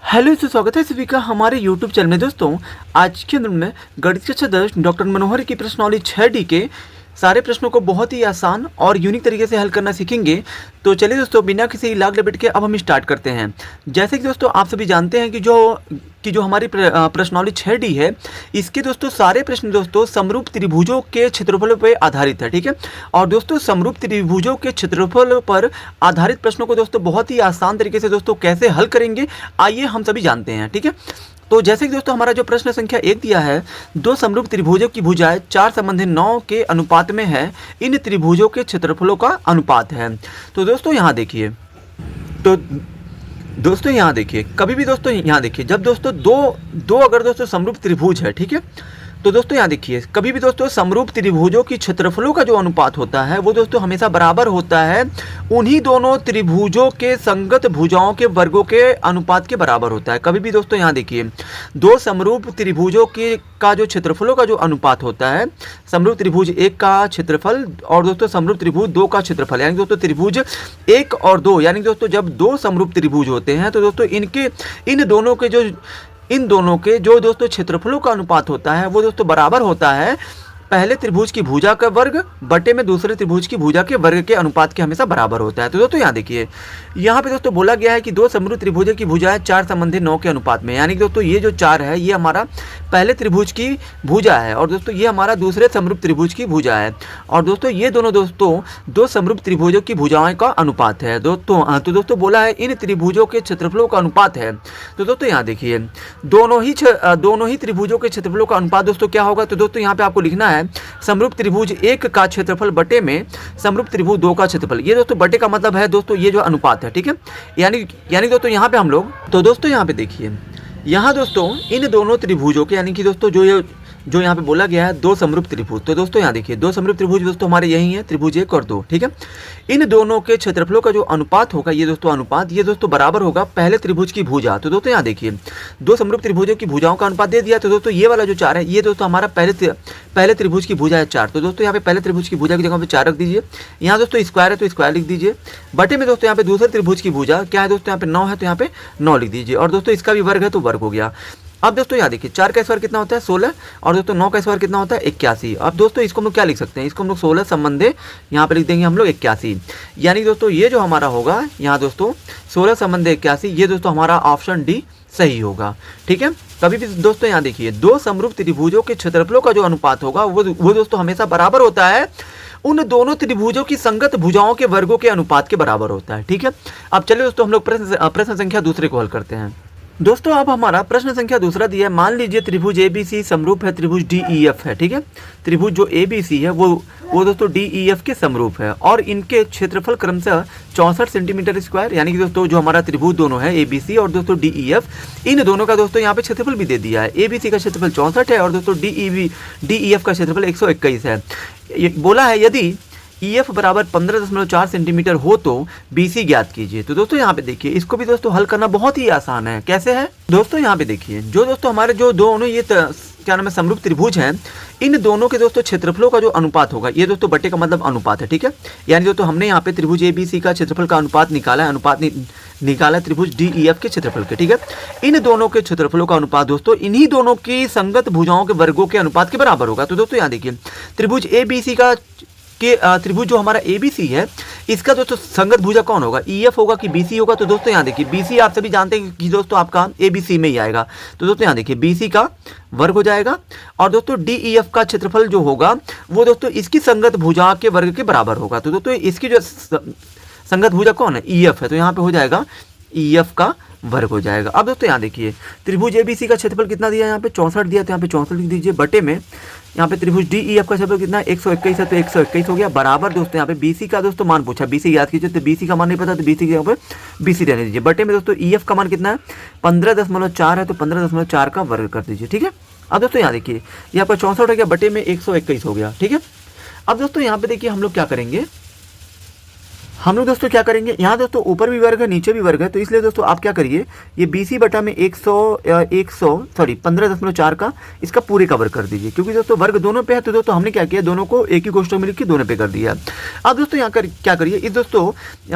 Hello दोस्तों, स्वागत है सभी का हमारे यूट्यूब चैनल में। दोस्तों आज के अंदर में गणित के सदस्य डॉक्टर मनोहर की प्रश्नावली 6D के सारे प्रश्नों को बहुत ही आसान और यूनिक तरीके से हल करना सीखेंगे। तो चलिए दोस्तों, बिना किसी लाग लपेट के अब हम स्टार्ट करते हैं। जैसे कि दोस्तों आप सभी जानते हैं कि जो हमारी प्रश्नावली 6D है, इसके दोस्तों सारे प्रश्न दोस्तों समरूप त्रिभुजों के क्षेत्रफलों पर आधारित है। ठीक है, और दोस्तों समरूप त्रिभुजों के क्षेत्रफल पर आधारित प्रश्नों को दोस्तों बहुत ही आसान तरीके से दोस्तों कैसे हल करेंगे, आइए हम सभी जानते हैं। ठीक है, तो जैसे कि दोस्तों हमारा जो प्रश्न संख्या 1 दिया है, दो समरूप त्रिभुजों की भुजाएं 4 संबंधी 9 के अनुपात में है, इन त्रिभुजों के क्षेत्रफलों का अनुपात है। तो दोस्तों यहाँ देखिए, कभी भी दोस्तों यहाँ देखिए, जब दोस्तों दो अगर दोस्तों समरूप त्रिभुज है, ठीक है, तो दोस्तों यहाँ देखिए, कभी भी दोस्तों समरूप त्रिभुजों की क्षेत्रफलों का जो अनुपात होता है वो दोस्तों हमेशा बराबर होता है उन्हीं दोनों त्रिभुजों के संगत भुजाओं के वर्गों के अनुपात के बराबर होता है। कभी भी दोस्तों यहाँ देखिए, दो समरूप त्रिभुजों के का जो क्षेत्रफलों का जो अनुपात होता है, समरूप त्रिभुज 1 का क्षेत्रफल और दोस्तों समरूप त्रिभुज 2 का क्षेत्रफल, यानी दोस्तों त्रिभुज 1 और 2, यानी दोस्तों जब दो समरूप त्रिभुज होते हैं तो दोस्तों इन दोनों के जो दोस्तों क्षेत्रफलों का अनुपात होता है वो दोस्तों बराबर होता है पहले त्रिभुज की भुजा का वर्ग बटे में दूसरे त्रिभुज की भुजा के वर्ग के अनुपात के हमेशा बराबर होता है। तो दोस्तों यहाँ देखिए, यहाँ पे दोस्तों बोला गया है कि दो समरूप त्रिभुजों की भुजाएं 4 संबंधी 9 के अनुपात में, यानी कि दोस्तों ये जो 4 है ये हमारा पहले त्रिभुज की भुजा है और दोस्तों ये हमारा दूसरे समरूप त्रिभुज की भुजा है और दोस्तों ये दोनों दोस्तों दो समरूप त्रिभुजों की भुजाओं का अनुपात है दोस्तों। तो दोस्तों बोला है इन त्रिभुजों के क्षेत्रफलों का अनुपात है। तो दोस्तों यहाँ देखिए, दोनों ही त्रिभुजों के क्षेत्रफलों का अनुपात दोस्तों क्या होगा। तो दोस्तों यहाँ पे आपको लिखना है समरूप त्रिभुज 1 का क्षेत्रफल बटे में समरूप त्रिभुज 2 का क्षेत्रफल। ये दोस्तों बटे का मतलब है दोस्तों ये जो अनुपात है, ठीक है, यानी दोस्तों यहाँ पे हम लोग, तो दोस्तों यहाँ पे देखिए, यहाँ दोस्तों इन दोनों त्रिभुजों के, यानी कि दोस्तों जो यहाँ पे बोला गया है दो समरूप त्रिभुज, तो दोस्तों यहाँ देखिए दो समरूप त्रिभुज दोस्तों हमारे यही है, त्रिभुज 1 और 2, ठीक है। इन दोनों के क्षेत्रफलों का जो अनुपात होगा, ये दोस्तों अनुपात ये दोस्तों बराबर होगा पहले त्रिभुज की भुजा। तो दोस्तों यहाँ देखिए, दो समरूप त्रिभुजों की भुजाओं का अनुपात दे दिया। तो दोस्तों ये वाला जो 4 है ये दोस्तों हमारा पहले त्रिभुज की भुजा है 4। तो दोस्तों यहाँ पे पहले त्रिभुज की भुजा की जगह पे 4 रख दीजिए। यहाँ दोस्तों स्क्वायर है तो स्क्वायर लिख दीजिए। बटे में दोस्तों यहाँ पे दूसरे त्रिभुज की भुजा क्या है दोस्तों, यहाँ पे 9 है तो यहाँ पे 9 लिख दीजिए और दोस्तों इसका भी वर्ग है तो वर्ग हो गया। अब दोस्तों यहाँ देखिए, 4 का स्क्वायर कितना होता है 16 और दोस्तों 9 का स्क्वायर कितना होता है 81। अब दोस्तों इसको हम लोग क्या लिख सकते हैं, इसको हम लोग 16 संबंधे यहाँ पे लिख देंगे हम लोग 81, यानी दोस्तों ये जो हमारा होगा यहाँ दोस्तों 16 संबंधे 81, ये दोस्तों हमारा ऑप्शन डी सही होगा। ठीक है, कभी भी दोस्तों यहाँ देखिए, दो समरूप त्रिभुजों के क्षेत्रफलों का जो अनुपात होगा वो दोस्तों हमेशा बराबर होता है उन दोनों त्रिभुजों की संगत भुजाओं के वर्गों के अनुपात के बराबर होता है। ठीक है, अब चलिए दोस्तों हम लोग प्रश्न संख्या दूसरे को हल करते हैं। दोस्तों अब हमारा प्रश्न संख्या दूसरा दिया है, मान लीजिए त्रिभुज ABC समरूप है त्रिभुज DEF है। ठीक है, त्रिभुज जो ABC है वो दोस्तों DEF के समरूप है और इनके क्षेत्रफल क्रमशः 64 सेंटीमीटर स्क्वायर, यानी कि दोस्तों जो हमारा त्रिभुज दोनों है ABC और दोस्तों DEF, इन दोनों का दोस्तों यहाँ पे क्षेत्रफल भी दे दिया है। ABC का क्षेत्रफल 64 है और दोस्तों DEF का क्षेत्रफल 121 है। बोला है यदि EF बराबर 15.4 सेंटीमीटर हो तो BC ज्ञात कीजिए। तो दोस्तों यहाँ पे देखिए, इसको भी दोस्तों हल करना बहुत ही आसान है। कैसे है दोस्तों, यहाँ पे देखिए, जो दोस्तों हमारे जो दोनों ये क्या नाम है समरूप त्रिभुज हैं, इन दोनों के दोस्तों क्षेत्रफलों का जो अनुपात होगा, ये दोस्तों बटे का मतलब अनुपात है। ठीक है, यानी दोस्तों हमने यहाँ पे त्रिभुज ABC का क्षेत्रफल का अनुपात निकाला है, निकाला त्रिभुज DEF के क्षेत्रफल के। ठीक है, इन दोनों के क्षेत्रफलों का अनुपात दोस्तों इन्हीं दोनों की संगत भुजाओं के वर्गों के अनुपात के बराबर होगा। तो दोस्तों यहाँ देखिए, त्रिभुज ABC का त्रिभुज जो हमारा ABC है, इसका दोस्तों संगत भुजा कौन होगा, EF होगा कि BC होगा। तो दोस्तों यहाँ देखिए, BC आप सभी जानते हैं कि दोस्तों आपका ABC में ही आएगा। तो दोस्तों यहाँ देखिए, BC का वर्ग हो जाएगा और दोस्तों DEF का क्षेत्रफल जो होगा वो दोस्तों इसकी संगत भुजा के वर्ग के बराबर होगा। तो दोस्तों इसकी जो संगत भुजा कौन है, EF है, तो यहाँ पे हो जाएगा EF का वर्ग हो जाएगा। अब दोस्तों यहाँ देखिए, त्रिभुज ABC का क्षेत्रफल कितना दिया है, यहाँ पे 64 दिया, तो यहाँ पे 64 लिख दीजिए। बटे में यहाँ पे त्रिभुज DEF का क्षेत्रफल कितना है 121 है, तो 121 हो गया, बराबर दोस्तों यहाँ पे BC का दोस्तों मान पूछा, BC याद कीजिए, तो BC का मान नहीं पता तो BC के यहाँ पे BC रहने दीजिए। बटे में दोस्तों EF का मान कितना है 15.4 है, तो 15.4 का वर्ग कर दीजिए। ठीक है, अब दोस्तों यहाँ देखिए, यहाँ पर 64 हो गया, बटे में 121 हो गया। ठीक है, अब दोस्तों यहाँ पे देखिए हम लोग क्या करेंगे, यहाँ दोस्तों ऊपर भी वर्ग है नीचे भी वर्ग है, तो इसलिए दोस्तों आप क्या करिए, ये BC बटा में 15.4 का इसका पूरे का वर्ग कर दीजिए, क्योंकि दोस्तों वर्ग दोनों पे है। तो दोस्तों हमने क्या किया, दोनों को एक ही कोष्ठक में लिख के दोनों पे कर दिया। अब दोस्तों यहाँ क्या करिए, इस दोस्तों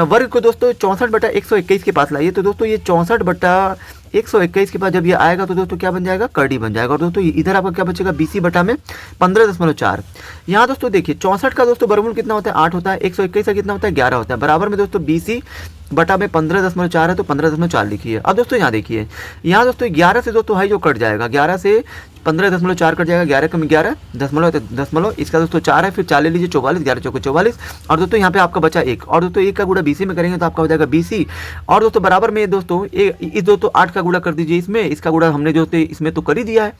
वर्ग को दोस्तों 64 बटा 121 के पास लाइए। तो दोस्तों ये 64 बटा 121 के बाद जब ये आएगा तो दोस्तों क्या बन जाएगा, करडी बन जाएगा। और दोस्तों इधर आपका क्या बचेगा, BC बटा में 15.4। यहाँ दोस्तों देखिए 64 का दोस्तों वर्गमूल कितना होता है, 8 होता है। 121 का कितना होता है, 11 होता है। बराबर में दोस्तों BC बटा में 15.4 है तो 15.4 लिखिए। अब दोस्तों यहाँ देखिए, यहाँ दोस्तों 11 से दोस्तों हाई जो कट जाएगा, 11 से 15.4 कट जाएगा, 11 कम 11 दशमलव, इसका दोस्तों 4 है, फिर 4 ले लीजिए, 44, 11 चौके 44। और दोस्तों यहाँ पे आपका बचा 1, और दोस्तों 1 का गुणा BC में करेंगे तो आपका हो जाएगा BC। और दोस्तों बराबर में दोस्तों इस दोस्तों 8 का गुणा कर दीजिए इसमें, इसका गुणा हमने जो इसमें तो कर ही दिया है।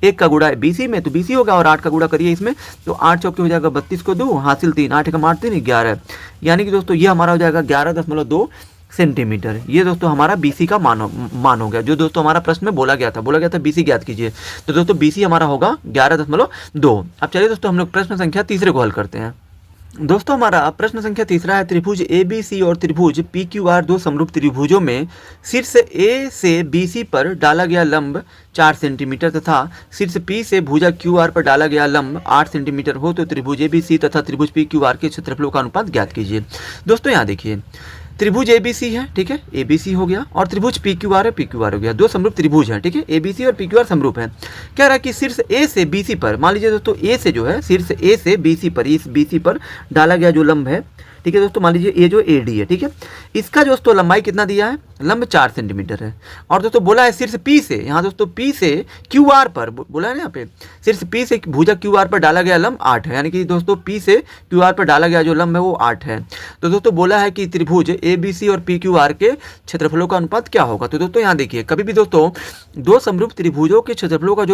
1 का गुणा है BC में तो BC होगा, और 8 का गुणा करिए इसमें तो 8 चौके हो जाएगा 32 को 2 हासिल 3, 8 का 8 3 11। यानी कि दोस्तों ये हमारा हो जाएगा 11.2 सेंटीमीटर। ये दोस्तों हमारा BC का मान हो गया, जो दोस्तों हमारा प्रश्न में बोला गया था BC ज्ञात कीजिए। तो दोस्तों BC हमारा होगा 11.2। अब चलिए दोस्तों हम लोग प्रश्न संख्या तीसरे को हल करते हैं। दोस्तों हमारा प्रश्न संख्या तीसरा है, त्रिभुज ABC और त्रिभुज PQR दो समरूप त्रिभुजों में शीर्ष A से BC पर डाला गया लंब 4 सेंटीमीटर तथा शीर्ष P से भुजा QR पर डाला गया लंब 8 सेंटीमीटर हो तो त्रिभुज ABC तथा त्रिभुज PQR के क्षेत्रफलों का अनुपात ज्ञात कीजिए। दोस्तों यहाँ देखिए, त्रिभुज ABC है, ठीक है, ABC हो गया, और त्रिभुज PQR है, PQR हो गया। दो समरूप त्रिभुज हैं, ठीक है, ABC और PQR समरूप हैं। क्या रहा कि शीर्ष A से BC पर, मान लीजिए दोस्तों A से जो है शीर्ष A से BC पर, इस BC पर डाला गया जो लंब है, ठीक है दोस्तों, मान लीजिए ये जो AD है, ठीक है, इसका दोस्तों लंबाई कितना दिया है, लंब 4 सेंटीमीटर है। और दोस्तों बोला है शीर्ष P से, यहाँ दोस्तों P से QR पर बोला है ना, यहाँ पे शीर्ष P से भुजा QR पर डाला गया लंब 8 है, यानी कि दोस्तों P से QR पर डाला गया जो लंब है वो 8 है। तो दोस्तों बोला है कि त्रिभुज ABC और PQR के क्षेत्रफलों का अनुपात क्या होगा। तो दोस्तों यहाँ देखिए, कभी भी दोस्तों दो समरूप त्रिभुजों के क्षेत्रफलों का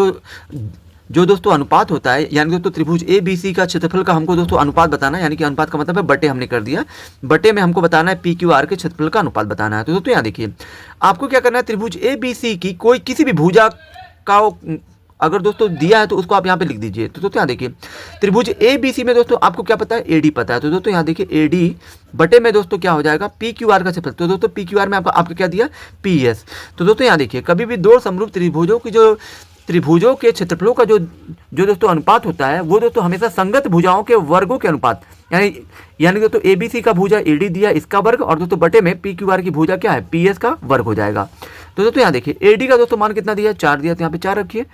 जो दोस्तों अनुपात होता है, यानी दोस्तों त्रिभुज ABC का क्षेत्रफल का हमको दोस्तों अनुपात बताना है, यानी कि अनुपात का मतलब है बटे, हमने कर दिया बटे में हमको बताना है PQR के क्षेत्रफल का अनुपात बताना है। तो दोस्तों यहाँ देखिए, आपको क्या करना है, त्रिभुज ABC की कोई किसी भी भुजा का अगर दोस्तों दिया है तो उसको आप यहाँ पे लिख दीजिए। तो दोस्तों यहाँ देखिए, त्रिभुज ABC में दोस्तों आपको क्या पता है, AD पता है। तो दोस्तों यहाँ देखिए AD बटे में दोस्तों क्या हो जाएगा, PQR का क्षेत्रफल। तो दोस्तों PQR में आपका क्या दिया, PS। तो दोस्तों यहाँ देखिए, कभी भी दो समरूप त्रिभुजों के क्षेत्रफलों का जो दोस्तों अनुपात होता है वो दोस्तों हमेशा संगत भुजाओं के वर्गों के अनुपात, यानी दोस्तों ABC का भुजा AD दिया, इसका वर्ग, और दोस्तों बटे में PQR की भुजा क्या है, PS का वर्ग हो जाएगा। तो दोस्तों यहाँ देखिए, AD का दोस्तों मान कितना दिया, 4 दिया, तो यहाँ पे 4 रखिए,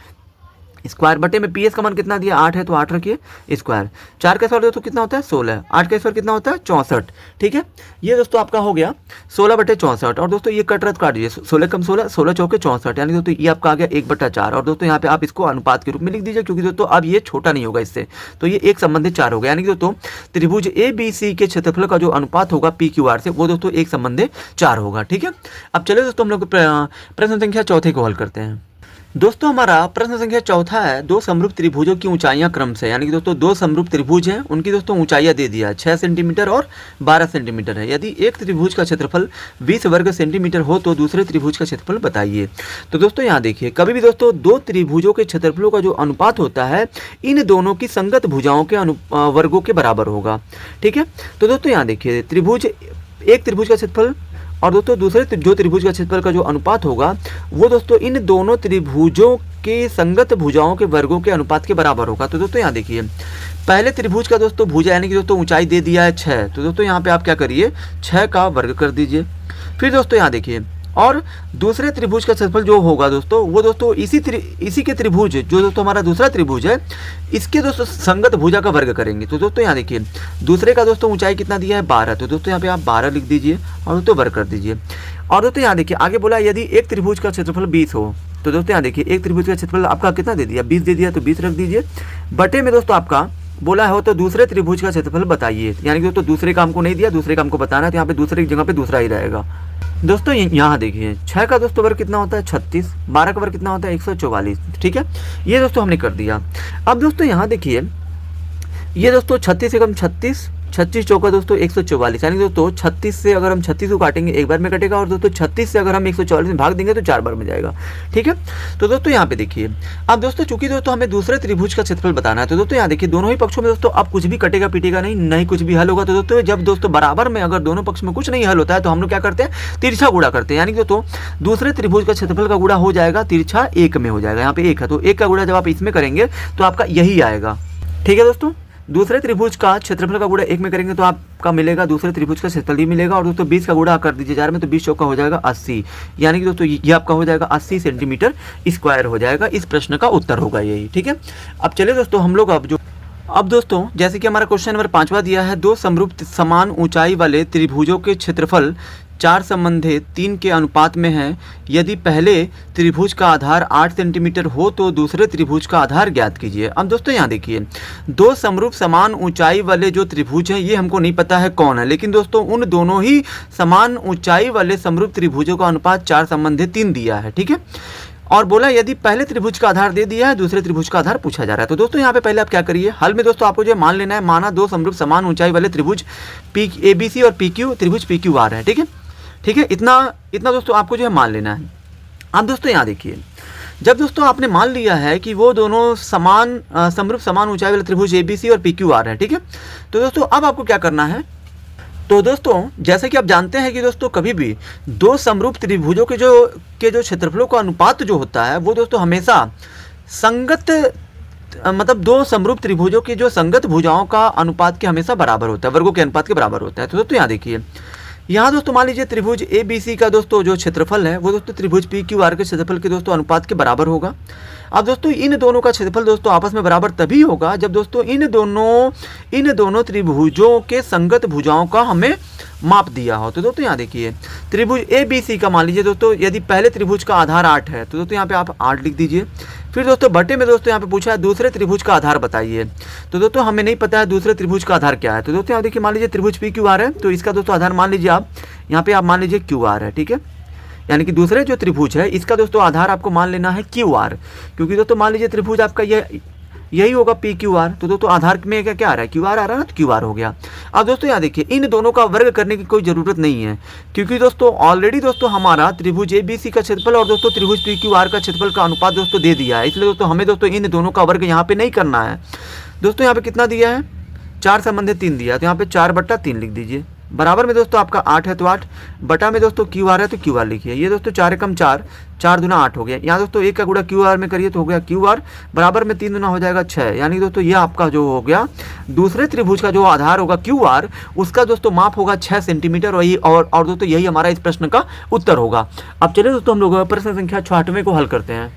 स्क्वायर बटे में PS का मान कितना दिया, 8 है तो 8 रखिए स्क्वायर। 4 का स्क्वायर दोस्तों कितना होता है, 16। 8 का स्क्वायर कितना होता है, 64। ठीक है, ये दोस्तों आपका हो गया 16 बटे 64। और दोस्तों ये कट रद्द काट दीजिए, 16 कम 16, 16 चौके 64, यानी दोस्तों ये आपका आ गया 1/4। और दोस्तों यहाँ पे आप इसको अनुपात के रूप में लिख दीजिए, क्योंकि दोस्तों अब ये छोटा नहीं होगा इससे, तो ये 1 संबंधित 4 हो गया। यानी कि दोस्तों त्रिभुज ABC के क्षेत्रफल का जो अनुपात होगा PQR से वो दोस्तों 1 संबंधित 4 होगा। ठीक है, अब चलिए दोस्तों हम लोग प्रश्न संख्या चौथे को हल करते हैं। दोस्तों हमारा प्रश्न संख्या चौथा है, दो समरूप त्रिभुजों की ऊंचाइयां क्रम से, यानी कि दोस्तों दो समरूप त्रिभुज हैं, उनकी दोस्तों ऊंचाइयां दे दिया है, 6 सेंटीमीटर और 12 सेंटीमीटर है। यदि एक त्रिभुज का क्षेत्रफल 20 वर्ग सेंटीमीटर हो तो दूसरे त्रिभुज का क्षेत्रफल बताइए। तो दोस्तों यहाँ देखिए, कभी भी दोस्तों दो त्रिभुजों के क्षेत्रफलों का जो अनुपात होता है इन दोनों की संगत भुजाओं के वर्गों के बराबर होगा। ठीक है, तो दोस्तों यहाँ देखिए, एक त्रिभुज का क्षेत्रफल और दोस्तों दूसरे जो त्रिभुज का क्षेत्रफल का जो अनुपात होगा वो दोस्तों इन दोनों त्रिभुजों के संगत भुजाओं के वर्गों के अनुपात के बराबर होगा। तो दोस्तों यहाँ देखिए, पहले त्रिभुज का दोस्तों भुजा यानी कि दोस्तों ऊंचाई दे दिया है 6, तो दोस्तों यहाँ पे आप क्या करिए, 6 का वर्ग कर दीजिए। फिर दोस्तों यहाँ देखिए, और दूसरे त्रिभुज का क्षेत्रफल जो होगा दोस्तों वो दोस्तों इसी के त्रिभुज जो दोस्तों हमारा दूसरा त्रिभुज है इसके दोस्तों संगत भुजा का वर्ग करेंगे। तो दोस्तों यहाँ देखिए, दूसरे का दोस्तों ऊंचाई कितना दिया है, 12, तो दोस्तों यहाँ पे आप 12 लिख दीजिए और दोस्तों वर्ग कर दीजिए। और दोस्तों यहाँ देखिए, आगे बोला यदि एक त्रिभुज का क्षेत्रफल 20 हो, तो दोस्तों यहाँ देखिए, एक त्रिभुज का क्षेत्रफल आपका कितना दे दिया, 20 दे दिया, तो 20 रख दीजिए। बटे में दोस्तों आपका बोला हो तो दूसरे त्रिभुज का क्षेत्रफल बताइए, यानी कि दोस्तों दूसरे काम को नहीं दिया, दूसरे काम को बताना है, तो यहाँ पे दूसरे की जगह पे दूसरा ही रहेगा। दोस्तों यहाँ देखिए, 6 का दोस्तों वर्ग कितना होता है, 36, 12 का वर्ग कितना होता है, 144। ठीक है, ये दोस्तों हमने कर दिया। अब दोस्तों यहाँ देखिए, ये दोस्तों 36 से कम 36, 36 चौका दोस्तों 144, यानी दोस्तों 36 से अगर हम 36 को काटेंगे एक बार में कटेगा, और दोस्तों 36 से अगर हम 144 में भाग देंगे तो 4 बार में जाएगा। ठीक है, तो दोस्तों यहाँ पे देखिए, अब दोस्तों चूंकि दोस्तों हमें दूसरे त्रिभुज का क्षेत्रफल बताना है, तो दोस्तों यहाँ देखिए, दोनों ही पक्षों में दोस्तों अब कुछ भी कटेगा पीटेगा नहीं कुछ भी हल होगा। तो दोस्तों जब दोस्तों बराबर में अगर दोनों पक्ष में कुछ नहीं हल होता है तो हम लोग क्या करते हैं, तिरछा गुणा करते हैं, यानी कि दोस्तों दूसरे त्रिभुज का क्षेत्रफल का गुणा हो जाएगा तिरछा 1 में हो जाएगा। यहाँ पे 1 है तो 1 का गुणा जब आप इसमें करेंगे तो आपका यही आएगा। ठीक है दोस्तों, दूसरे त्रिभुज का क्षेत्रफल का गुणा 1 में करेंगे तो आपका मिलेगा दूसरे त्रिभुज का क्षेत्रफल ही मिलेगा। और दोस्तों 20 का गुणा कर दीजिए 4 में तो 20 चौका हो जाएगा 80, यानी कि दोस्तों ये आपका हो जाएगा 80 सेंटीमीटर स्क्वायर हो जाएगा। इस प्रश्न का उत्तर होगा यही, ठीक है। अब चलिए दोस्तों हम लोग अब दोस्तों जैसे कि हमारा क्वेश्चन नंबर 5वां दिया है, दो समरूप समान ऊंचाई वाले त्रिभुजों के क्षेत्रफल 4 संबंधित 3 के अनुपात में है। यदि पहले त्रिभुज का आधार 8 सेंटीमीटर हो तो दूसरे त्रिभुज का आधार ज्ञात कीजिए। अब दोस्तों यहाँ देखिए, दो समरूप समान ऊंचाई वाले जो त्रिभुज हैं ये हमको नहीं पता है कौन है, लेकिन दोस्तों उन दोनों ही समान ऊंचाई वाले समरूप त्रिभुजों का अनुपात 4 संबंधित 3 दिया है, ठीक है। और बोला यदि पहले त्रिभुज का आधार दे दिया है, दूसरे त्रिभुज का आधार पूछा जा रहा है। तो दोस्तों यहाँ पे पहले आप क्या करिए, हल में दोस्तों आपको जो मान लेना है, माना दो समरूप समान ऊंचाई वाले त्रिभुज ABC और PQ त्रिभुज PQR है, ठीक है, ठीक है। इतना दोस्तों आपको जो है मान लेना है। अब दोस्तों यहाँ देखिए, जब दोस्तों आपने मान लिया है कि वो दोनों समरूप समान ऊंचाई वाले त्रिभुज ABC और PQR है, ठीक है, तो दोस्तों अब आपको क्या करना है। तो दोस्तों जैसे कि आप जानते हैं कि दोस्तों कभी भी दो समरूप त्रिभुजों के जो क्षेत्रफलों का अनुपात जो होता है वो दोस्तों हमेशा संगत, मतलब दो समरूप त्रिभुजों की जो संगत भुजाओं का अनुपात के हमेशा बराबर होता है, वर्गों के अनुपात के बराबर होता है। तो दोस्तों यहाँ देखिए, यहाँ दोस्तों मान लीजिए त्रिभुज ABC का दोस्तों जो क्षेत्रफल है वो दोस्तों त्रिभुज PQR के क्षेत्रफल के दोस्तों अनुपात के बराबर होगा। अब दोस्तों इन दोनों का क्षेत्रफल दोस्तों आपस में बराबर तभी होगा जब दोस्तों इन दोनों त्रिभुजों के संगत भुजाओं का हमें माप दिया हो। तो दोस्तों यहाँ देखिए, त्रिभुज ABC का मान लीजिए दोस्तों यदि पहले त्रिभुज का आधार 8 है तो दोस्तों यहाँ पे आप 8 लिख दीजिए। फिर दोस्तों बटे में दोस्तों यहाँ पे पूछा है दूसरे त्रिभुज का आधार बताइए, तो दोस्तों हमें नहीं पता है दूसरे त्रिभुज का आधार क्या है। तो दोस्तों यहाँ देखिए, मान लीजिए त्रिभुज PQR है तो इसका दोस्तों आधार मान लीजिए आप यहाँ पे आप मान लीजिए QR है, ठीक है, यानी कि दूसरे जो त्रिभुज है इसका दोस्तों आधार आपको मान लेना है QR, क्योंकि दोस्तों मान लीजिए त्रिभुज आपका यही होगा PQR, तो दोस्तों आधार में क्या आ रहा है, QR आ रहा है ना, तो QR हो गया। अब दोस्तों यहाँ देखिए, इन दोनों का वर्ग करने की कोई ज़रूरत नहीं है, क्योंकि दोस्तों ऑलरेडी दोस्तों हमारा त्रिभुज ABC का क्षेत्रफल और दोस्तों त्रिभुज PQR का क्षेत्रफल का अनुपात दोस्तों दे दिया है, इसलिए दोस्तों हमें दोस्तों इन दोनों का वर्ग यहाँ पे नहीं करना है। दोस्तों यहाँ पे कितना दिया है, 4 संबंधित 3 दिया, तो यहाँ पे 4/3 लिख दीजिए। बराबर में दोस्तों आपका 8 है तो 8, बटा में दोस्तों QR है तो QR लिखिए। ये दोस्तों 4 एकम 4, 4 दूना 8 हो गया। यहाँ दोस्तों 1 का गुणा QR में करिए तो हो गया QR, बराबर में 3 दूना हो जाएगा 6, यानी दोस्तों ये आपका जो हो गया दूसरे त्रिभुज का जो आधार होगा QR, उसका दोस्तों माप होगा 6 सेंटीमीटर। वही और दोस्तों यही हमारा इस प्रश्न का उत्तर होगा। अब चलिए दोस्तों हम लोग प्रश्न संख्या 6वें को हल करते हैं।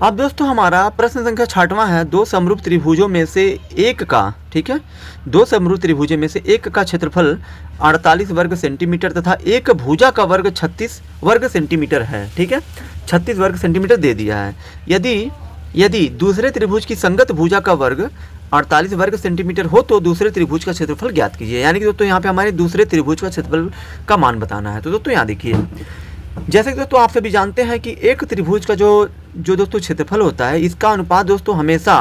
अब दोस्तों हमारा प्रश्न संख्या 6वां है, दो समरूप त्रिभुजों में से एक का, ठीक है, दो समरूप त्रिभुजों में से एक का क्षेत्रफल 48 वर्ग सेंटीमीटर तथा एक भुजा का वर्ग 36 वर्ग सेंटीमीटर है, ठीक है, 36 वर्ग सेंटीमीटर दे दिया है। यदि दूसरे त्रिभुज की संगत भुजा का वर्ग 48 वर्ग सेंटीमीटर हो तो दूसरे त्रिभुज का क्षेत्रफल ज्ञात कीजिए, यानी कि दोस्तों यहाँ पे हमारे दूसरे त्रिभुज का क्षेत्रफल का मान बताना है। तो दोस्तों यहाँ देखिए, जैसे कि दोस्तों आप सभी जानते हैं कि एक त्रिभुज का जो दोस्तों क्षेत्रफल होता है इसका अनुपात दोस्तों हमेशा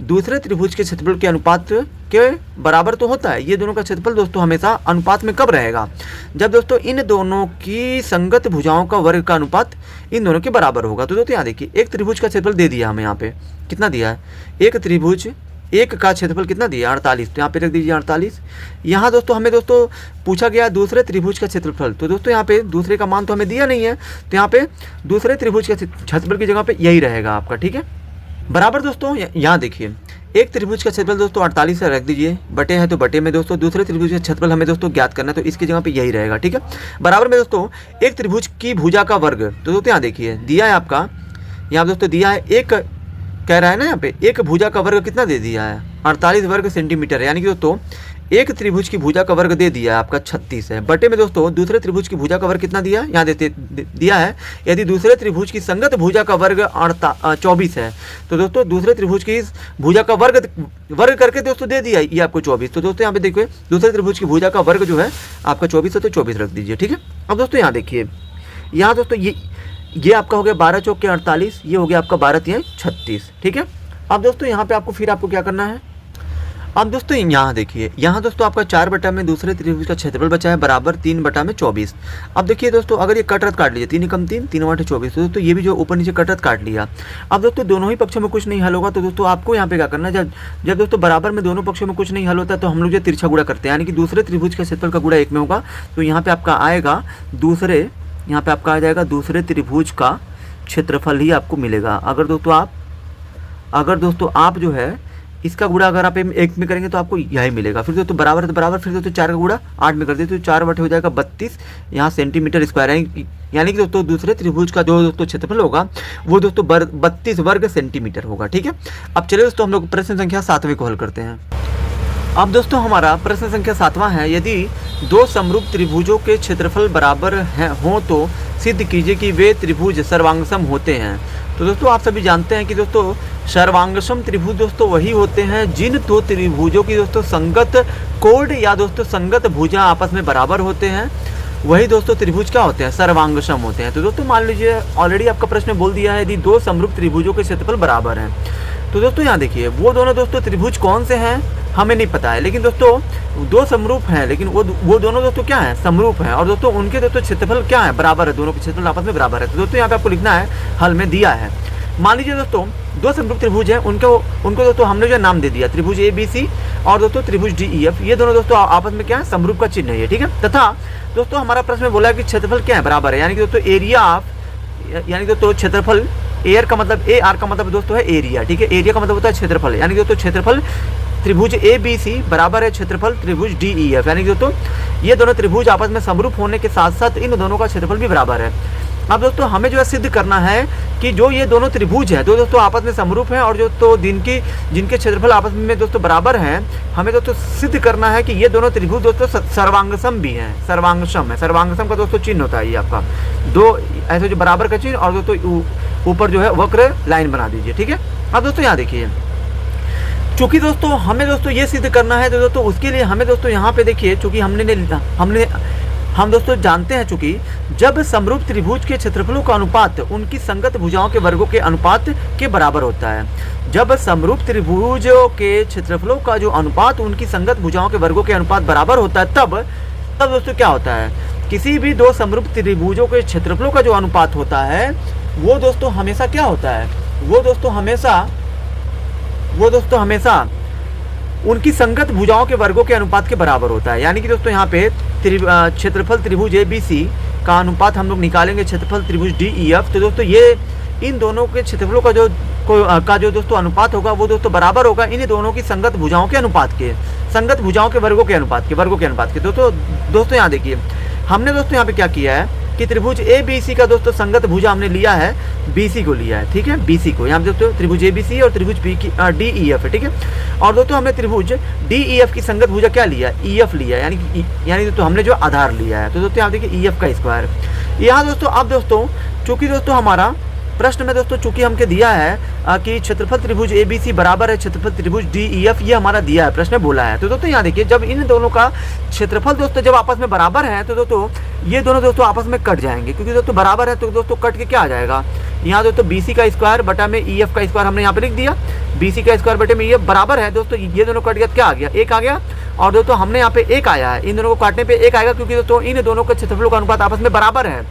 दूसरे त्रिभुज के क्षेत्रफल के अनुपात के बराबर तो होता है। ये दोनों का क्षेत्रफल दोस्तों हमेशा अनुपात में कब रहेगा, जब दोस्तों इन दोनों की संगत भुजाओं का वर्ग का अनुपात इन दोनों के बराबर होगा। तो दोस्तों यहाँ देखिए, एक त्रिभुज का क्षेत्रफल दे दिया हमें, यहाँ पे कितना दिया है, एक त्रिभुज एक का क्षेत्रफल कितना दिया 48, तो यहाँ पे रख दीजिए 48। यहाँ दोस्तों हमें दोस्तों पूछा गया दूसरे त्रिभुज का क्षेत्रफल, तो दोस्तों यहाँ पे दूसरे का मान तो हमें दिया नहीं है, तो यहाँ पे दूसरे त्रिभुज के क्षेत्रफल की जगह पे यही रहेगा आपका, ठीक है। बराबर दोस्तों यहाँ देखिए, एक त्रिभुज का क्षेत्रफल दोस्तों 48 से रख दीजिए, बटे है तो बटे में दोस्तों दूसरे त्रिभुज का क्षेत्रफल हमें दोस्तों ज्ञात करना है, तो इसकी जगह पे यही रहेगा, ठीक है। बराबर में दोस्तों एक त्रिभुज की भुजा का वर्ग, तो दोस्तों यहाँ देखिए दिया है आपका, यहाँ दोस्तों दिया है एक, कह रहा है ना यहाँ पे एक भुजा का वर्ग कितना दे दिया है 48 वर्ग सेंटीमीटर, यानी कि दोस्तों एक त्रिभुज की भुजा का वर्ग दे दिया है आपका 36 है, बटे में दोस्तों दूसरे त्रिभुज की भुजा का वर्ग कितना दिया है, यहाँ दिया है यदि दूसरे त्रिभुज की संगत भुजा का वर्ग 24 है, तो दोस्तों दूसरे त्रिभुज की भुजा का वर्ग करके दोस्तों दे दिया ये आपको 24। तो दोस्तों यहाँ पे देखिए दूसरे त्रिभुज की भुजा का वर्ग जो है आपका 24 है, तो 24 रख दीजिए, ठीक है। अब दोस्तों यहाँ देखिए, यहाँ दोस्तों ये आपका हो गया 12 चौक के 48, ये हो गया आपका 12 तिहाई 36, ठीक है। अब दोस्तों यहाँ पे आपको क्या करना है, अब दोस्तों यहाँ देखिए, यहाँ दोस्तों आपका 4 बटा में दूसरे त्रिभुज का क्षेत्रफल बचा है बराबर 3 बटा में 24। अब देखिए दोस्तों, अगर ये कट रद्द काट लीजिए, 3 एकम 3, 3 8 24, तो दोस्तों ये भी जो ऊपर नीचे कट रद्द काट लिया। अब दोस्तों दोनों ही पक्षों में कुछ नहीं हल होगा, तो दोस्तों आपको यहाँ पे क्या करना है, जब दोस्तों बराबर में दोनों पक्षों में कुछ नहीं हल होता है तो हम लोग जो तिरछा गुणा करते हैं, यानी कि दूसरे त्रिभुज का क्षेत्रफल का गुणा 1 में होगा, तो यहाँ पे आपका आएगा यहाँ पे आपका आ जाएगा दूसरे त्रिभुज का क्षेत्रफल ही आपको मिलेगा। अगर दोस्तों आप जो है इसका गुणा अगर आप 1 में करेंगे तो आपको यही मिलेगा। फिर दोस्तों बराबर है तो बराबर, फिर दोस्तों 4 का गुणा 8 में कर देते तो 4 बटे हो जाएगा 32 यहाँ सेंटीमीटर स्क्वायर है। यानी कि दोस्तों दूसरे त्रिभुज का जो दोस्तों क्षेत्रफल होगा वो दोस्तों 32 वर्ग सेंटीमीटर होगा। ठीक है, अब चलिए दोस्तों हम लोग प्रश्न संख्या 7वें को हल करते हैं। अब दोस्तों हमारा प्रश्न संख्या 7वां है, यदि दो समरूप त्रिभुजों के क्षेत्रफल बराबर हों तो सिद्ध कीजिए कि वे त्रिभुज सर्वांगसम होते हैं। तो दोस्तों आप सभी जानते हैं कि दोस्तों सर्वांगसम त्रिभुज दोस्तों वही होते हैं जिन दो त्रिभुजों की दोस्तों संगत कोण या दोस्तों संगत भुजा आपस में बराबर होते हैं, वही दोस्तों त्रिभुज क्या होते हैं, सर्वांगसम होते हैं। तो दोस्तों मान लीजिए ऑलरेडी आपका प्रश्न बोल दिया है, यदि दो समरूप त्रिभुजों के क्षेत्रफल बराबर हैं। तो दोस्तों यहाँ देखिए वो दोनों दोस्तों त्रिभुज कौन से हैं हमें नहीं पता है, लेकिन दोस्तों दो समरूप हैं, लेकिन वो दोनों दोस्तों क्या हैं, समरूप हैं, और दोस्तों उनके दोस्तों क्षेत्रफल क्या है, बराबर है, दोनों के क्षेत्रफल आपस में बराबर है। तो दोस्तों यहाँ पे आपको लिखना है, हल में दिया है। मान लीजिए दोस्तों दो समरूप त्रिभुज हैं, उनको दोस्तों हमने जो नाम दे दिया त्रिभुज ABC और दोस्तों त्रिभुज DEF, ये दोनों दोस्तों आपस में क्या है, समरूप का चिन्ह है ये। ठीक है, तथा दोस्तों हमारा प्रश्न में बोला है कि क्षेत्रफल क्या है, बराबर है, यानी कि दोस्तों एरिया ऑफ, यानी दोस्तों क्षेत्रफल, एयर का मतलब AR का मतलब दोस्तों है एरिया। ठीक है, एरिया का मतलब होता है क्षेत्रफल, यानी दोस्तों क्षेत्रफल त्रिभुज ABC बराबर है क्षेत्रफल त्रिभुज DEF, यानी कि दोस्तों ये दोनों त्रिभुज आपस में समरूप होने के साथ साथ इन दोनों का क्षेत्रफल भी बराबर है। अब दोस्तों हमें जो है सिद्ध करना है कि जो ये दोनों त्रिभुज हैं दोस्तों आपस में समरूप हैं और जो तो जिनके क्षेत्रफल आपस में दोस्तों बराबर हैं, हमें दोस्तों सिद्ध करना है कि ये दोनों त्रिभुज दोस्तों सर्वांगसम भी हैं, सर्वांगसम है। सर्वांगसम का दोस्तों चिन्ह होता है ये आपका, दो ऐसे जो बराबर का चिन्ह और दोस्तों ऊपर जो है वक्र लाइन बना दीजिए। ठीक है, अब दोस्तों यहाँ देखिए, चूंकि दोस्तों हमें दोस्तों ये सिद्ध करना है तो दोस्तों उसके लिए हमें दोस्तों यहाँ पे देखिए, चूंकि हम दोस्तों जानते हैं चूंकि जब समरूप त्रिभुज के क्षेत्रफलों का अनुपात उनकी संगत भुजाओं के वर्गों के अनुपात के बराबर होता है, जब समरूप त्रिभुजों के क्षेत्रफलों का जो अनुपात उनकी संगत भुजाओं के वर्गों के अनुपात बराबर होता है, तब दोस्तों क्या होता है, किसी भी दो समरूप त्रिभुजों के क्षेत्रफलों का जो अनुपात होता है वो दोस्तों हमेशा क्या होता है, वो दोस्तों हमेशा उनकी संगत भुजाओं के वर्गों के अनुपात के बराबर होता है। यानी कि दोस्तों यहाँ पे क्षेत्रफल त्रिभुज ABC का अनुपात हम लोग निकालेंगे क्षेत्रफल त्रिभुज DEF, तो दोस्तों ये इन दोनों के क्षेत्रफलों का जो दोस्तों अनुपात होगा वो दोस्तों बराबर होगा इन दोनों की संगत भुजाओं के अनुपात के, संगत भुजाओं के वर्गों के अनुपात के। दोस्तों यहाँ देखिए हमने दोस्तों यहाँ पे क्या किया है कि त्रिभुज ABC का दोस्तों संगत भुजा हमने लिया है BC को लिया है। ठीक है, BC को यहाँ पे दोस्तों त्रिभुज ABC और त्रिभुज DEF है। ठीक है, और दोस्तों हमने त्रिभुज DEF की संगत भुजा क्या लिया, EF लिया, यानी दोस्तों हमने जो आधार लिया है। तो दोस्तों यहाँ देखिए EF का स्क्वायर यहाँ दोस्तों। अब दोस्तों चूंकि दोस्तों हमारा प्रश्न में दोस्तों चूंकि हमके दिया है कि क्षेत्रफल त्रिभुज ABC बराबर है क्षेत्रफल त्रिभुज DEF, ये हमारा दिया है, प्रश्न में बोला है। तो दोस्तों यहाँ देखिए जब इन दोनों का क्षेत्रफल दोस्तों जब आपस में बराबर है तो दोस्तों ये दोनों दोस्तों आपस में कट जाएंगे, क्योंकि दोस्तों बराबर है तो दोस्तों कट के क्या आ जाएगा, यहाँ दोस्तों BC का स्क्वायर बटा में EF का स्क्वायर हमने यहाँ पे लिख दिया, BC का स्क्वायर बटे में EF बराबर है दोस्तों, ये दोनों कट गया क्या आ गया, 1 आ गया, और दोस्तों हमने यहाँ पे 1 आया है, इन दोनों को काटने पे 1 आएगा, क्योंकि दोस्तों इन दोनों के क्षेत्रफलों का अनुपात आपस में बराबर है।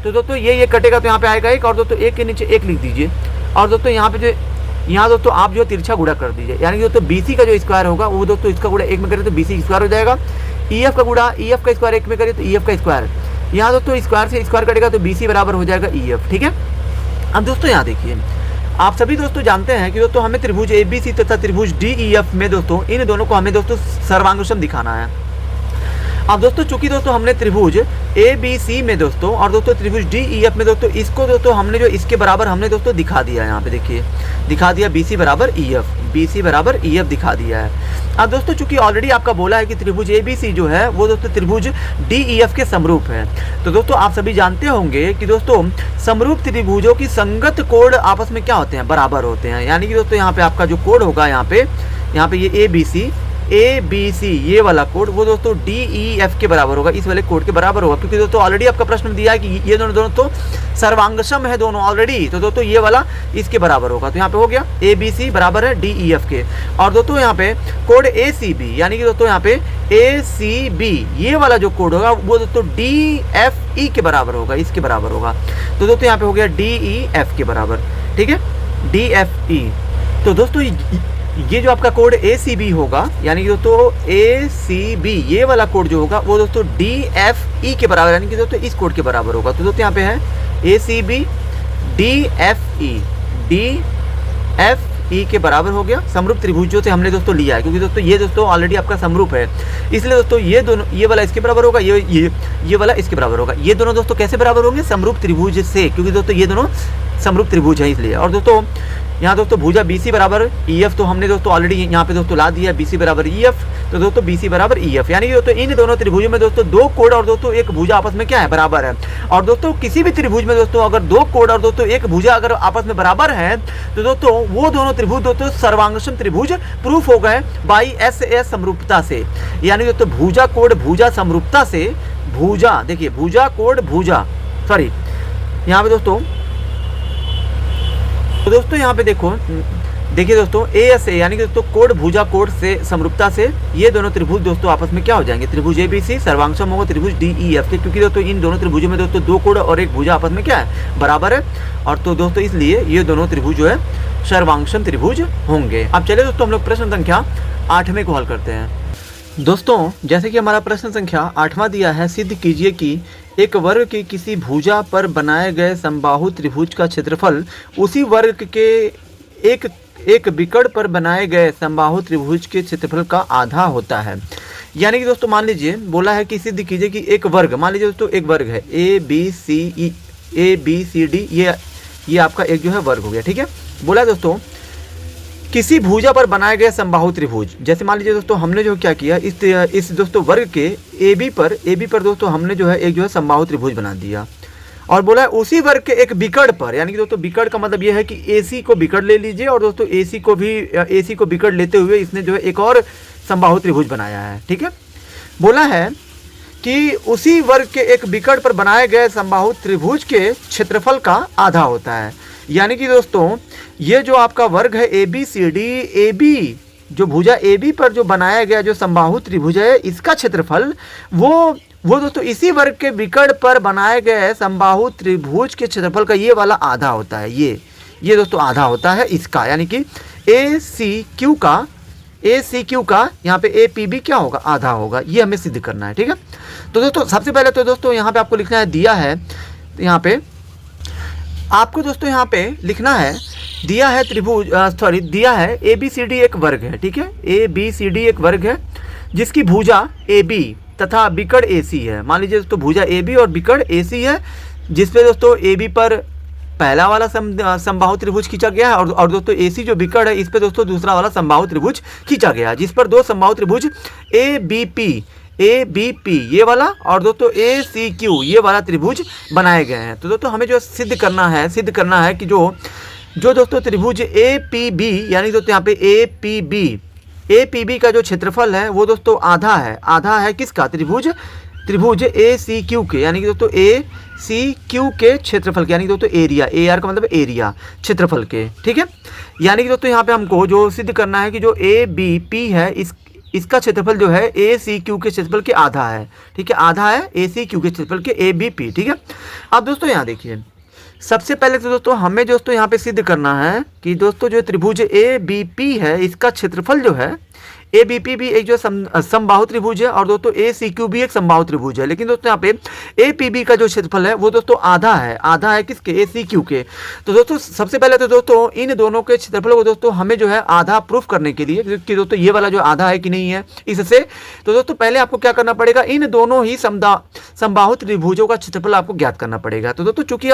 तो दोस्तों ये कटेगा तो यहाँ पे आएगा 1, और दोस्तों 1 के नीचे 1 लिख दीजिए, और दोस्तों यहाँ दोस्तों आप जो तिरछा गुणा कर दीजिए, यानी कि दोस्तों BC का जो स्क्वायर होगा वो दोस्तों इसका गुणा 1 में करें तो BC स्क्वायर हो जाएगा, EF का गुणा EF का स्क्वायर 1 में करें तो EF का स्क्वायर, यहाँ दोस्तों स्क्वायर से स्क्वायर कटेगा तो BC बराबर हो जाएगा EF। ठीक है, अब दोस्तों यहाँ देखिए आप सभी दोस्तों जानते हैं कि दोस्तों हमें त्रिभुज ABC तथा त्रिभुज DEF में दोस्तों इन दोनों को हमें दोस्तों सर्वांगसम दिखाना है। अब दोस्तों चूंकि दोस्तों हमने त्रिभुज ABC में दोस्तों और दोस्तों त्रिभुज DEF में दोस्तों इसको दोस्तों हमने जो इसके बराबर हमने दोस्तों दिखा दिया है, यहाँ पे देखिए दिखा दिया BC बराबर EF दिखा दिया है। अब दोस्तों चूंकि ऑलरेडी आपका बोला है कि त्रिभुज ABC जो है वो दोस्तों त्रिभुज DEF के समरूप है, तो दोस्तों आप सभी जानते होंगे कि दोस्तों समरूप त्रिभुजों की संगत कोण आपस में क्या होते हैं, बराबर होते हैं। यानी कि दोस्तों यहाँ पे आपका जो कोण होगा यहाँ पे ये ABC ये वाला कोड वो दोस्तों DEF के बराबर होगा, इस वाले कोड के बराबर होगा, क्योंकि दोस्तों ऑलरेडी आपका प्रश्न दिया है कि ये दोनों तो सर्वांगसम है दोनों ऑलरेडी, तो दोस्तों ये वाला इसके बराबर होगा। तो यहाँ पे हो गया ABC बराबर है DEF के, और दोस्तों यहाँ पे कोड ACB यानी कि दोस्तों यहाँ पे ACB ये वाला जो कोड होगा वो दोस्तों DFE के बराबर होगा, इसके बराबर होगा। तो दोस्तों यहाँ पे हो गया DEF के बराबर। ठीक है, DFE। तो दोस्तों ये जो आपका कोड ACB होगा, यानी कि दोस्तों ACB ये वाला कोड जो होगा वो दोस्तों DFE के बराबर, यानी कि दोस्तों इस कोड के बराबर होगा। तो दोस्तों यहाँ पे है ACB DFE ई के बराबर हो गया समरूप त्रिभुजों से हमने दोस्तों लिया है, क्योंकि दोस्तों ये दोस्तों ऑलरेडी आपका समरूप है, इसलिए दोस्तों ये दोनों, ये वाला इसके बराबर होगा, ये वाला इसके बराबर होगा। ये दोनों दोस्तों कैसे बराबर होंगे? समरूप त्रिभुज से, क्योंकि दोस्तों ये दोनों समरूप त्रिभुज है इसलिए। और दोस्तों यहाँ दोस्तों भुजा BC बराबर EF तो हमने दोस्तों ऑलरेडी यहाँ पे दोस्तों ला दिया, BC बराबर EF, तो दोस्तों BC बराबर EF, यानी कि दोस्तों इन दोनों त्रिभुजों में दोस्तों दो कोण और दोस्तों एक भुजा आपस में क्या है? बराबर है। और दोस्तों किसी भी त्रिभुज में दोस्तों अगर दो कोण और दोस्तों एक भुजा अगर आपस में बराबर है तो दोस्तों वो दोनों त्रिभुज दोस्तों सर्वांगसम त्रिभुज प्रूफ हो गए बाई SAS समरूपता से, यानी दोस्तों भुजा कोण भुजा समरूपता से, भुजा देखिए भुजा कोण भुजा, सॉरी यहाँ पे दोस्तों, तो दोस्तों यहाँ पे देखिए दोस्तों ASA यानी कि दोस्तों कोण भुजा कोण से समरूपता से ये दोनों त्रिभुज दोस्तों आपस में क्या हो जाएंगे? त्रिभुज ABC सर्वांगसम होगा त्रिभुज DEF के, क्योंकि दोस्तों इन दोनों त्रिभुजों में दोस्तों दो कोण और एक भुजा आपस में क्या है? बराबर है। और तो दोस्तों इसलिए ये दोनों त्रिभुज जो है सर्वांगसम त्रिभुज होंगे। अब चलिए दोस्तों हम लोग प्रश्न संख्या 8वें को हल करते हैं। दोस्तों जैसे कि हमारा प्रश्न संख्या 8वां दिया है, सिद्ध कीजिए कि एक वर्ग की किसी भुजा पर बनाए गए समबाहु त्रिभुज का क्षेत्रफल उसी वर्ग के एक विकर्ण पर बनाए गए समबाहु त्रिभुज के क्षेत्रफल का आधा होता है। यानी कि दोस्तों मान लीजिए बोला है कि सिद्ध कीजिए कि एक वर्ग, मान लीजिए दोस्तों एक वर्ग है A B C D, ये आपका एक जो है वर्ग हो गया, ठीक है। बोला है दोस्तों किसी भुजा पर बनाए गए समबाहु त्रिभुज, जैसे मान लीजिए दोस्तों हमने जो क्या किया इस दोस्तों वर्ग के AB पर दोस्तों हमने जो है एक जो है समबाहु त्रिभुज बना दिया, और बोला है उसी वर्ग के एक विकर्ण पर, यानी कि दोस्तों विकर्ण का मतलब ये है कि AC को विकर्ण ले लीजिए और दोस्तों AC को विकर्ण लेते हुए इसने जो है एक और समबाहु त्रिभुज बनाया है, ठीक है। बोला है कि उसी वर्ग के एक विकर्ण पर बनाए गए समबाहु त्रिभुज के क्षेत्रफल का आधा होता है। यानी कि दोस्तों ये जो आपका वर्ग है ABCD, AB जो भुजा AB पर जो बनाया गया जो समबाहु त्रिभुज है इसका क्षेत्रफल वो दोस्तों इसी वर्ग के विकर्ण पर बनाए गए समबाहु त्रिभुज के क्षेत्रफल का ये वाला आधा होता है। ये दोस्तों आधा होता है इसका, यानी कि ACQ का यहाँ पे APB क्या होगा? आधा होगा। ये हमें सिद्ध करना है, ठीक है। तो दोस्तों सबसे पहले तो दोस्तों यहाँ पे आपको लिखना है, दिया है यहाँ पे आपको दोस्तों यहाँ पे लिखना है, दिया है दिया है ABCD एक वर्ग है, ठीक है। ABCD एक वर्ग है जिसकी भुजा AB तथा विकर्ण AC है। मान लीजिए दोस्तों भुजा AB और विकर्ण AC है, जिसपे दोस्तों AB पर पहला वाला समबाहु त्रिभुज खींचा गया है और दोस्तों AC जो विकर्ण है इस पे दोस्तों दूसरा वाला समबाहु त्रिभुज खींचा गया है, जिस पर दो समबाहु त्रिभुज ABP ये वाला और दोस्तों ACQ ये वाला त्रिभुज बनाए गए हैं। तो दोस्तों हमें जो सिद्ध करना है कि जो दोस्तों त्रिभुज APB यानी दोस्तों यहाँ पे APB का जो क्षेत्रफल है वो दोस्तों आधा है किसका? त्रिभुज ACQ के, यानी कि दोस्तों ACQ के क्षेत्रफल के, यानी कि दोस्तों एरिया, AR का मतलब एरिया क्षेत्रफल के, ठीक है। यानी कि दोस्तों यहाँ पे हमको जो सिद्ध करना है कि जो ABP है इसका क्षेत्रफल जो है ACQ के क्षेत्रफल के आधा है, ठीक है। आधा है ACQ के क्षेत्रफल के ABP, ठीक है। अब दोस्तों यहाँ देखिए, सबसे पहले तो दोस्तों हमें दोस्तों यहाँ पे सिद्ध करना है कि दोस्तों जो त्रिभुज ABP है इसका क्षेत्रफल जो है, ABP भी एक जो समबाहु त्रिभुज है और दोस्तों ACQ भी एक समबाहु त्रिभुज है, लेकिन दोस्तों यहाँ पे APB का जो क्षेत्रफल है वो दोस्तों आधा है किसके? ACQ के। तो दोस्तों सबसे पहले तो दोस्तों इन दोनों के क्षेत्रफल को दोस्तों हमें जो है आधा प्रूफ करने के लिए कि दोस्तों ये वाला जो आधा है कि नहीं है इससे, तो दोस्तों पहले आपको क्या करना पड़ेगा, इन दोनों ही समबाहु त्रिभुजों का क्षेत्रफल आपको ज्ञात करना पड़ेगा। तो दोस्तों चूंकि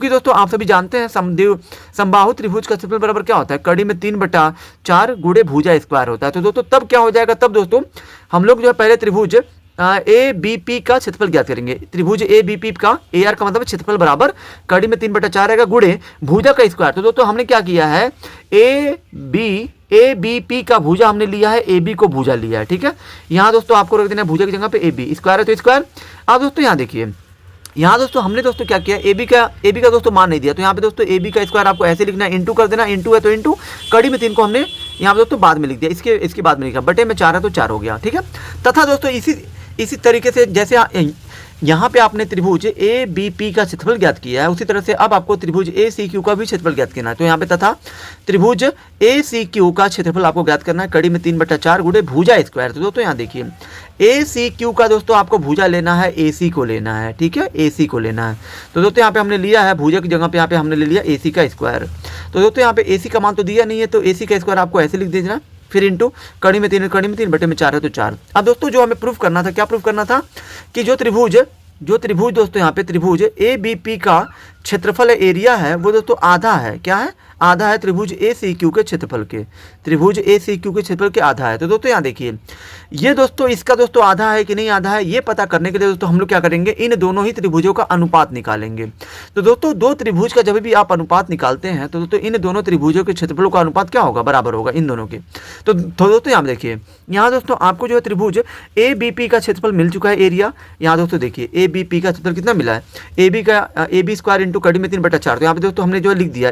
दोस्तों आप सभी जानते हैं समबाहु त्रिभुज का क्षेत्रफल बराबर क्या होता है? कड़ी में 3/4 गुणे भुजा स्क्वायर होता है। तो दोस्तों तब क्या हो जाएगा, तब दोस्तों हम लोग जो है पहले त्रिभुज ABP का क्षेत्रफल ज्ञात करेंगे। त्रिभुज ABP का AR का मतलब क्षेत्रफल बराबर कड़ी में 3/4 रहेगा गुणे भुजा का स्क्वायर। तो दोस्तों हमने क्या किया है, ABP का भुजा हमने लिया है, AB को भुजा लिया है, ठीक है। यहाँ दोस्तों आपको रख देना है भुजा की जगह पे AB, स्क्वायर है तो स्क्वायर। अब दोस्तों यहाँ देखिए, यहाँ दोस्तों हमने दोस्तों क्या किया, AB का दोस्तों मान नहीं दिया, तो यहाँ पे दोस्तों AB का स्क्वायर आपको ऐसे लिखना है, इंटू कर देना, इंटू है तो इंटू, कड़ी में 3 को हमने यहाँ पे दोस्तों बाद में लिख दिया, इसके बाद में लिखा, बटे में 4 है तो 4 हो गया, ठीक है। तथा दोस्तों इसी तरीके से जैसे यहाँ पे आपने त्रिभुज ABP का क्षेत्रफल ज्ञात किया है, उसी तरह से अब आपको त्रिभुज ACQ का भी क्षेत्रफल ज्ञात करना है। तो यहाँ पे तथा त्रिभुज ACQ का क्षेत्रफल आपको ज्ञात करना है, कड़ी में 3/4 गुणे भुजा स्क्वायर। तो दोस्तों यहाँ देखिए ACQ का दोस्तों आपको भुजा लेना है, AC को लेना है, ठीक है, AC को लेना है। तो दोस्तों यहाँ पे हमने लिया है भुजा की जगह पे, यहाँ पे हमने ले लिया AC का स्क्वायर। तो तो दोस्तों यहाँ पे AC का मान तो दिया नहीं है, तो AC का स्क्वायर आपको ऐसे लिख देना, फिर इंटू कड़ी में 3 बटे में 4 है तो 4। अब दोस्तों जो हमें प्रूफ करना था, क्या प्रूफ करना था कि जो त्रिभुज दोस्तों यहाँ पे त्रिभुज ABP का क्षेत्रफल एरिया है वो दोस्तों आधा है। क्या है? आधा है त्रिभुज ACQ के क्षेत्रफल के, त्रिभुज ACQ के क्षेत्रफल के आधा है। तो दोस्तों यहाँ देखिए, ये दोस्तों इसका दोस्तों आधा है कि नहीं आधा है, ये पता करने के लिए दोस्तों हम लोग क्या करेंगे, इन दोनों ही त्रिभुजों का अनुपात निकालेंगे। तो दोस्तों दो त्रिभुज का जब भी आप अनुपात निकालते हैं तो दोस्तों इन दोनों त्रिभुजों के क्षेत्रफलों का अनुपात क्या होगा, बराबर होगा इन दोनों के। तो दोस्तों यहाँ देखिए, यहाँ दोस्तों आपको जो है त्रिभुज ABP का क्षेत्रफल मिल चुका है एरिया। यहाँ दोस्तों देखिए ABP का क्षेत्रफल कितना मिला है, AB स्क्वायर इंटू कड़ी में 3/4। तो यहाँ पे दोस्तों हमने जो लिख दिया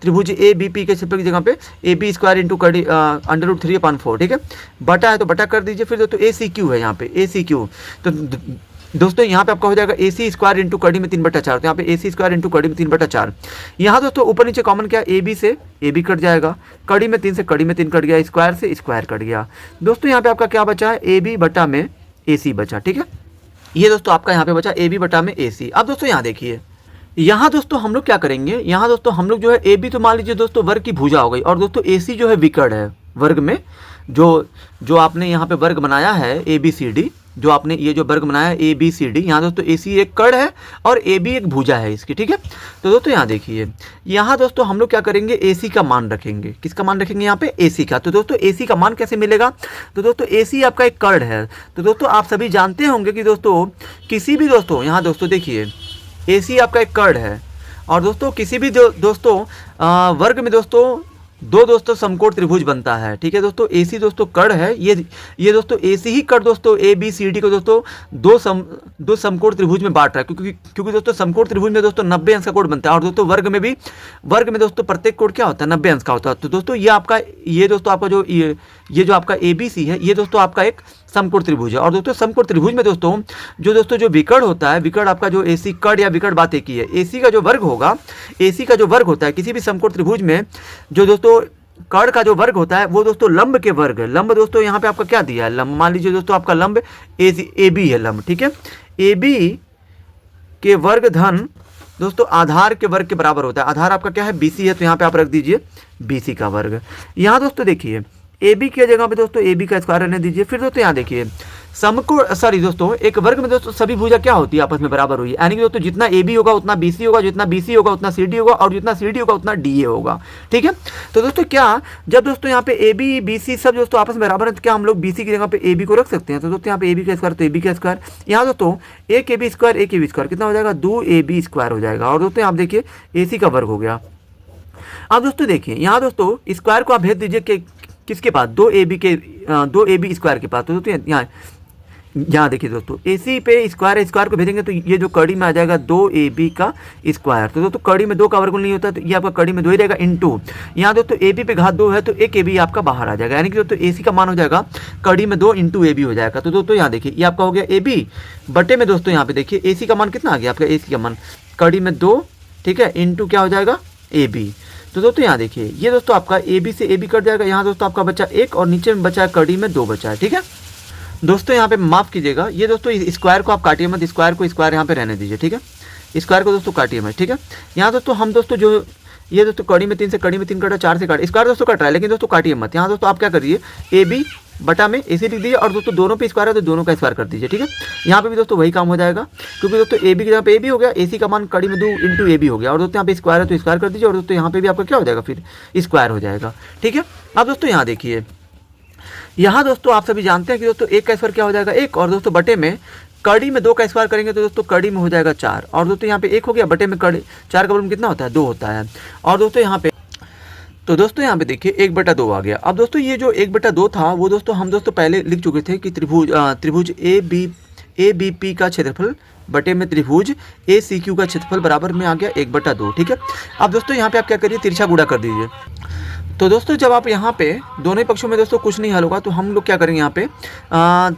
त्रिभुज ABP के क्षेत्रफल की जगह पे AB स्क्वायर इंटू कड़ी √3/4, ठीक है, बटा है तो बटा कर दीजिए। फिर दोस्तों ACQ है यहाँ पे ACQ, तो दोस्तों यहाँ पे आपका हो जाएगा AC स्क्वायर इंटू कड़ी में 3/4। तो यहाँ पे AC स्क्वायर इंटू कड़ी में 3/4। यहाँ दोस्तों ऊपर नीचे कॉमन क्या, AB से AB कट जाएगा, कड़ी में 3 से कड़ी में 3 कट गया, स्क्वायर से स्क्वायर कट गया। दोस्तों यहाँ पे आपका क्या बचा है, AB बटा में AC बचा, ठीक है। ये दोस्तों आपका यहाँ पे बचा AB बटा में AC। अब दोस्तों यहाँ देखिए, यहाँ दोस्तों हम लोग क्या करेंगे, यहाँ दोस्तों हम लोग जो है AB तो मान लीजिए दोस्तों वर्ग की भुजा हो गई, और दोस्तों AC जो है विकर्ण है वर्ग में। जो आपने यहाँ पे वर्ग बनाया है ABCD, जो आपने ये जो वर्ग बनाया है ABCD, यहाँ दोस्तों AC एक कर्ण है और AB एक भुजा है इसकी, ठीक है। तो दोस्तों यहाँ देखिए, यहाँ दोस्तों हम लोग क्या करेंगे, AC का मान रखेंगे। किसका मान रखेंगे यहाँ पे, AC का। तो दोस्तों AC का मान कैसे मिलेगा, तो दोस्तों AC आपका एक कर्ण है। तो दोस्तों आप सभी जानते होंगे कि दोस्तों किसी भी दोस्तों, यहाँ दोस्तों देखिए AC आपका एक कर्ण है, और दोस्तों किसी भी दोस्तों वर्ग में दोस्तों दोस्तों समकोण त्रिभुज बनता है, ठीक है दोस्तों। AC दोस्तों कर्ण है, ये दोस्तों AC ही कर्ण दोस्तों ABCD को दोस्तों दो समकोण त्रिभुज में बांट रहा है, क्योंकि दोस्तों समकोण त्रिभुज में दोस्तों 90 अंश का कोण बनता है, और दोस्तों वर्ग में दोस्तों प्रत्येक कोण क्या होता है, 90 अंश का होता है। तो दोस्तों ये दोस्तों आपका जो ये जो आपका ABC है, ये दोस्तों आपका एक समकोण त्रिभुज है। और दोस्तों समकोण त्रिभुज में दोस्तों जो विकर्ण होता है, विकर्ण आपका जो AC कर्ण या विकर्ण बात एक ही है। AC का जो वर्ग होगा, AC का जो वर्ग होता है किसी भी समकोण त्रिभुज में, जो दोस्तों कर्ण का जो वर्ग होता है वो दोस्तों लंब के वर्ग है। लंब दोस्तों यहाँ पे आपका क्या दिया है, लंब मान लीजिए दोस्तों आपका लंब AB है लंब, ठीक है। AB के वर्ग धन दोस्तों आधार के वर्ग के बराबर होता है। आधार आपका क्या है, BC है, तो यहाँ पे आप रख दीजिए BC का वर्ग। यहाँ दोस्तों देखिए AB की जगह पे दोस्तों AB का स्क्वायर रहने दीजिए। फिर दोस्तों यहाँ देखिए दोस्तों एक वर्ग में दोस्तों सभी भुजा क्या होती है, आपस में बराबर हुई है। यानी कि दोस्तों जितना AB होगा उतना BC होगा, जितना BC होगा उतना CD होगा, और जितना CD होगा उतना DA होगा, ठीक है। तो दोस्तों क्या, जब दोस्तों यहाँ पे AB BC सब दोस्तों आपस में बराबर है, तो क्या हम लोग BC की जगह पे AB को रख सकते हैं। तो दोस्तों यहाँ पे AB का स्क्वायर तो AB का स्क्वायर, यहाँ दोस्तों एक AB स्क्वायर कितना हो जाएगा, 2AB स्क्वायर हो जाएगा। और दोस्तों यहाँ देखिए AC का वर्ग हो गया। अब दोस्तों देखिए, यहाँ दोस्तों स्क्वायर को आप भेज दीजिए कि किसके पास, 2AB स्क्वायर के पास। तो दोस्तों यहाँ देखिए दोस्तों AC पे स्क्वायर को भेजेंगे तो ये जो कड़ी में आ जाएगा 2AB का स्क्वायर। तो दोस्तों कड़ी में 2 का वर्गमूल नहीं होता, तो ये आपका कड़ी में 2 ही रहेगा इंटू, यहाँ दोस्तों AB पे घात 2 है तो एक AB आपका बाहर आ जाएगा। यानी कि दोस्तों AC का मान हो जाएगा कड़ी में 2 इंटू AB हो जाएगा। तो दोस्तों यहाँ देखिए, ये आपका हो गया AB बटे में दोस्तों यहाँ पे देखिए AC का मान कितना आ गया आपका, AC का मान कड़ी में 2, ठीक है, इंटू क्या हो जाएगा AB। तो दोस्तों यहाँ देखिए, ये दोस्तों आपका AB से AB कट जाएगा, यहाँ दोस्तों आपका बचा 1 और नीचे में बचा है कड़ी में 2 बचा है, ठीक है। दोस्तों यहाँ पे माफ़ कीजिएगा, ये दोस्तों स्क्वायर को आप काटिए मत, स्क्वायर यहाँ पे रहने दीजिए, ठीक है। स्क्वायर को दोस्तों काटिए मत, ठीक है। यहाँ दोस्तों हम दोस्तों जो ये दोस्तों कड़ी में 3 से कड़ी में 3 कटा, 4 से काट, स्क्वायर दोस्तों कट रहा है, लेकिन दोस्तों काटिए मत। यहाँ दोस्तों आप क्या करिए, AB बटा में AC लिख दीजिए, और दोस्तों दोनों पे स्क्वायर है तो दोनों का स्क्वायर कर दीजिए, ठीक है। यहाँ पे भी दोस्तों वही काम हो जाएगा, क्योंकि दोस्तों AB की जगह पे AB हो गया, AC का मान कड़ी में 2 इंटू AB हो गया, और दोस्तों यहाँ पे स्क्वायर है तो स्क्वायर कर दीजिए, और दोस्तों यहाँ पे भी आपका क्या हो जाएगा, फिर स्क्वायर हो जाएगा, ठीक है। अब दोस्तों यहाँ देखिए, यहाँ दोस्तों आप सभी जानते हैं कि दोस्तों 1 का स्क्वायर क्या हो जाएगा 1, और दोस्तों बटे में कड़ी में 2 का स्क्वायर करेंगे तो दोस्तों कड़ी में हो जाएगा 4, और दोस्तों यहाँ पे 1 हो गया, बटे में कड़ी 4 का वर्ग कितना होता है, 2 होता है। और दोस्तों यहाँ पे यहाँ पे देखिए 1/2 आ गया। अब दोस्तों ये जो 1/2 था वो दोस्तों हम दोस्तों पहले लिख चुके थे कि त्रिभुज ABP का क्षेत्रफल बटे में त्रिभुज ACQ का क्षेत्रफल बराबर में आ गया 1/2, ठीक है। अब दोस्तों यहाँ पे आप क्या करिए, तिरछा गुणा कर दीजिए। तो दोस्तों जब आप यहाँ पे दोनों ही पक्षों में दोस्तों कुछ नहीं हल होगा तो हम लोग क्या करेंगे, यहाँ पे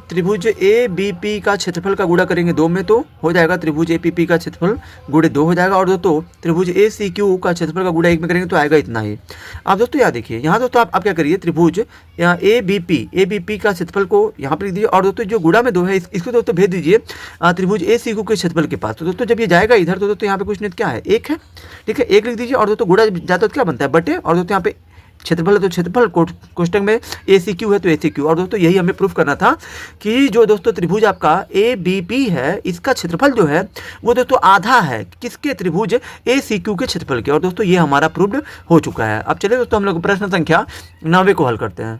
त्रिभुज ए बी पी का क्षेत्रफल का गुणा करेंगे 2 में तो हो जाएगा त्रिभुज ए पी पी का क्षेत्रफल गुणे 2 हो जाएगा, और दोस्तों त्रिभुज ए सी क्यू का क्षेत्रफल का गुणा 1 में करेंगे तो आएगा इतना ही। अब दोस्तों याद देखिए, यहाँ दोस्तों आप क्या करिए, त्रिभुज ए बी पी का क्षेत्रफल को यहाँ पर लिख दीजिए, और दोस्तों जो गुणा में 2 है इसको दोस्तों भेज दीजिए त्रिभुज ए सी क्यू के क्षेत्रफल के पास। तो दोस्तों जब ये जाएगा इधर तो दोस्तों यहाँ पे कुछ नहीं क्या है, 1 है, ठीक है, 1 लिख दीजिए, और दोस्तों गुणा जाता तो क्या बनता है, बटे, और दोस्तों यहाँ पे क्षेत्रफल है तो क्षेत्रफल कोष्टक में ए सी क्यू है तो ए सी क्यू। और दोस्तों यही हमें प्रूफ करना था कि जो दोस्तों त्रिभुज आपका ए बी पी है इसका क्षेत्रफल जो है वो दोस्तों आधा है किसके, त्रिभुज ए सी क्यू के क्षेत्रफल के, और दोस्तों ये हमारा प्रूव्ड हो चुका है। अब चलिए दोस्तों हम लोग प्रश्न संख्या 9 को हल करते हैं।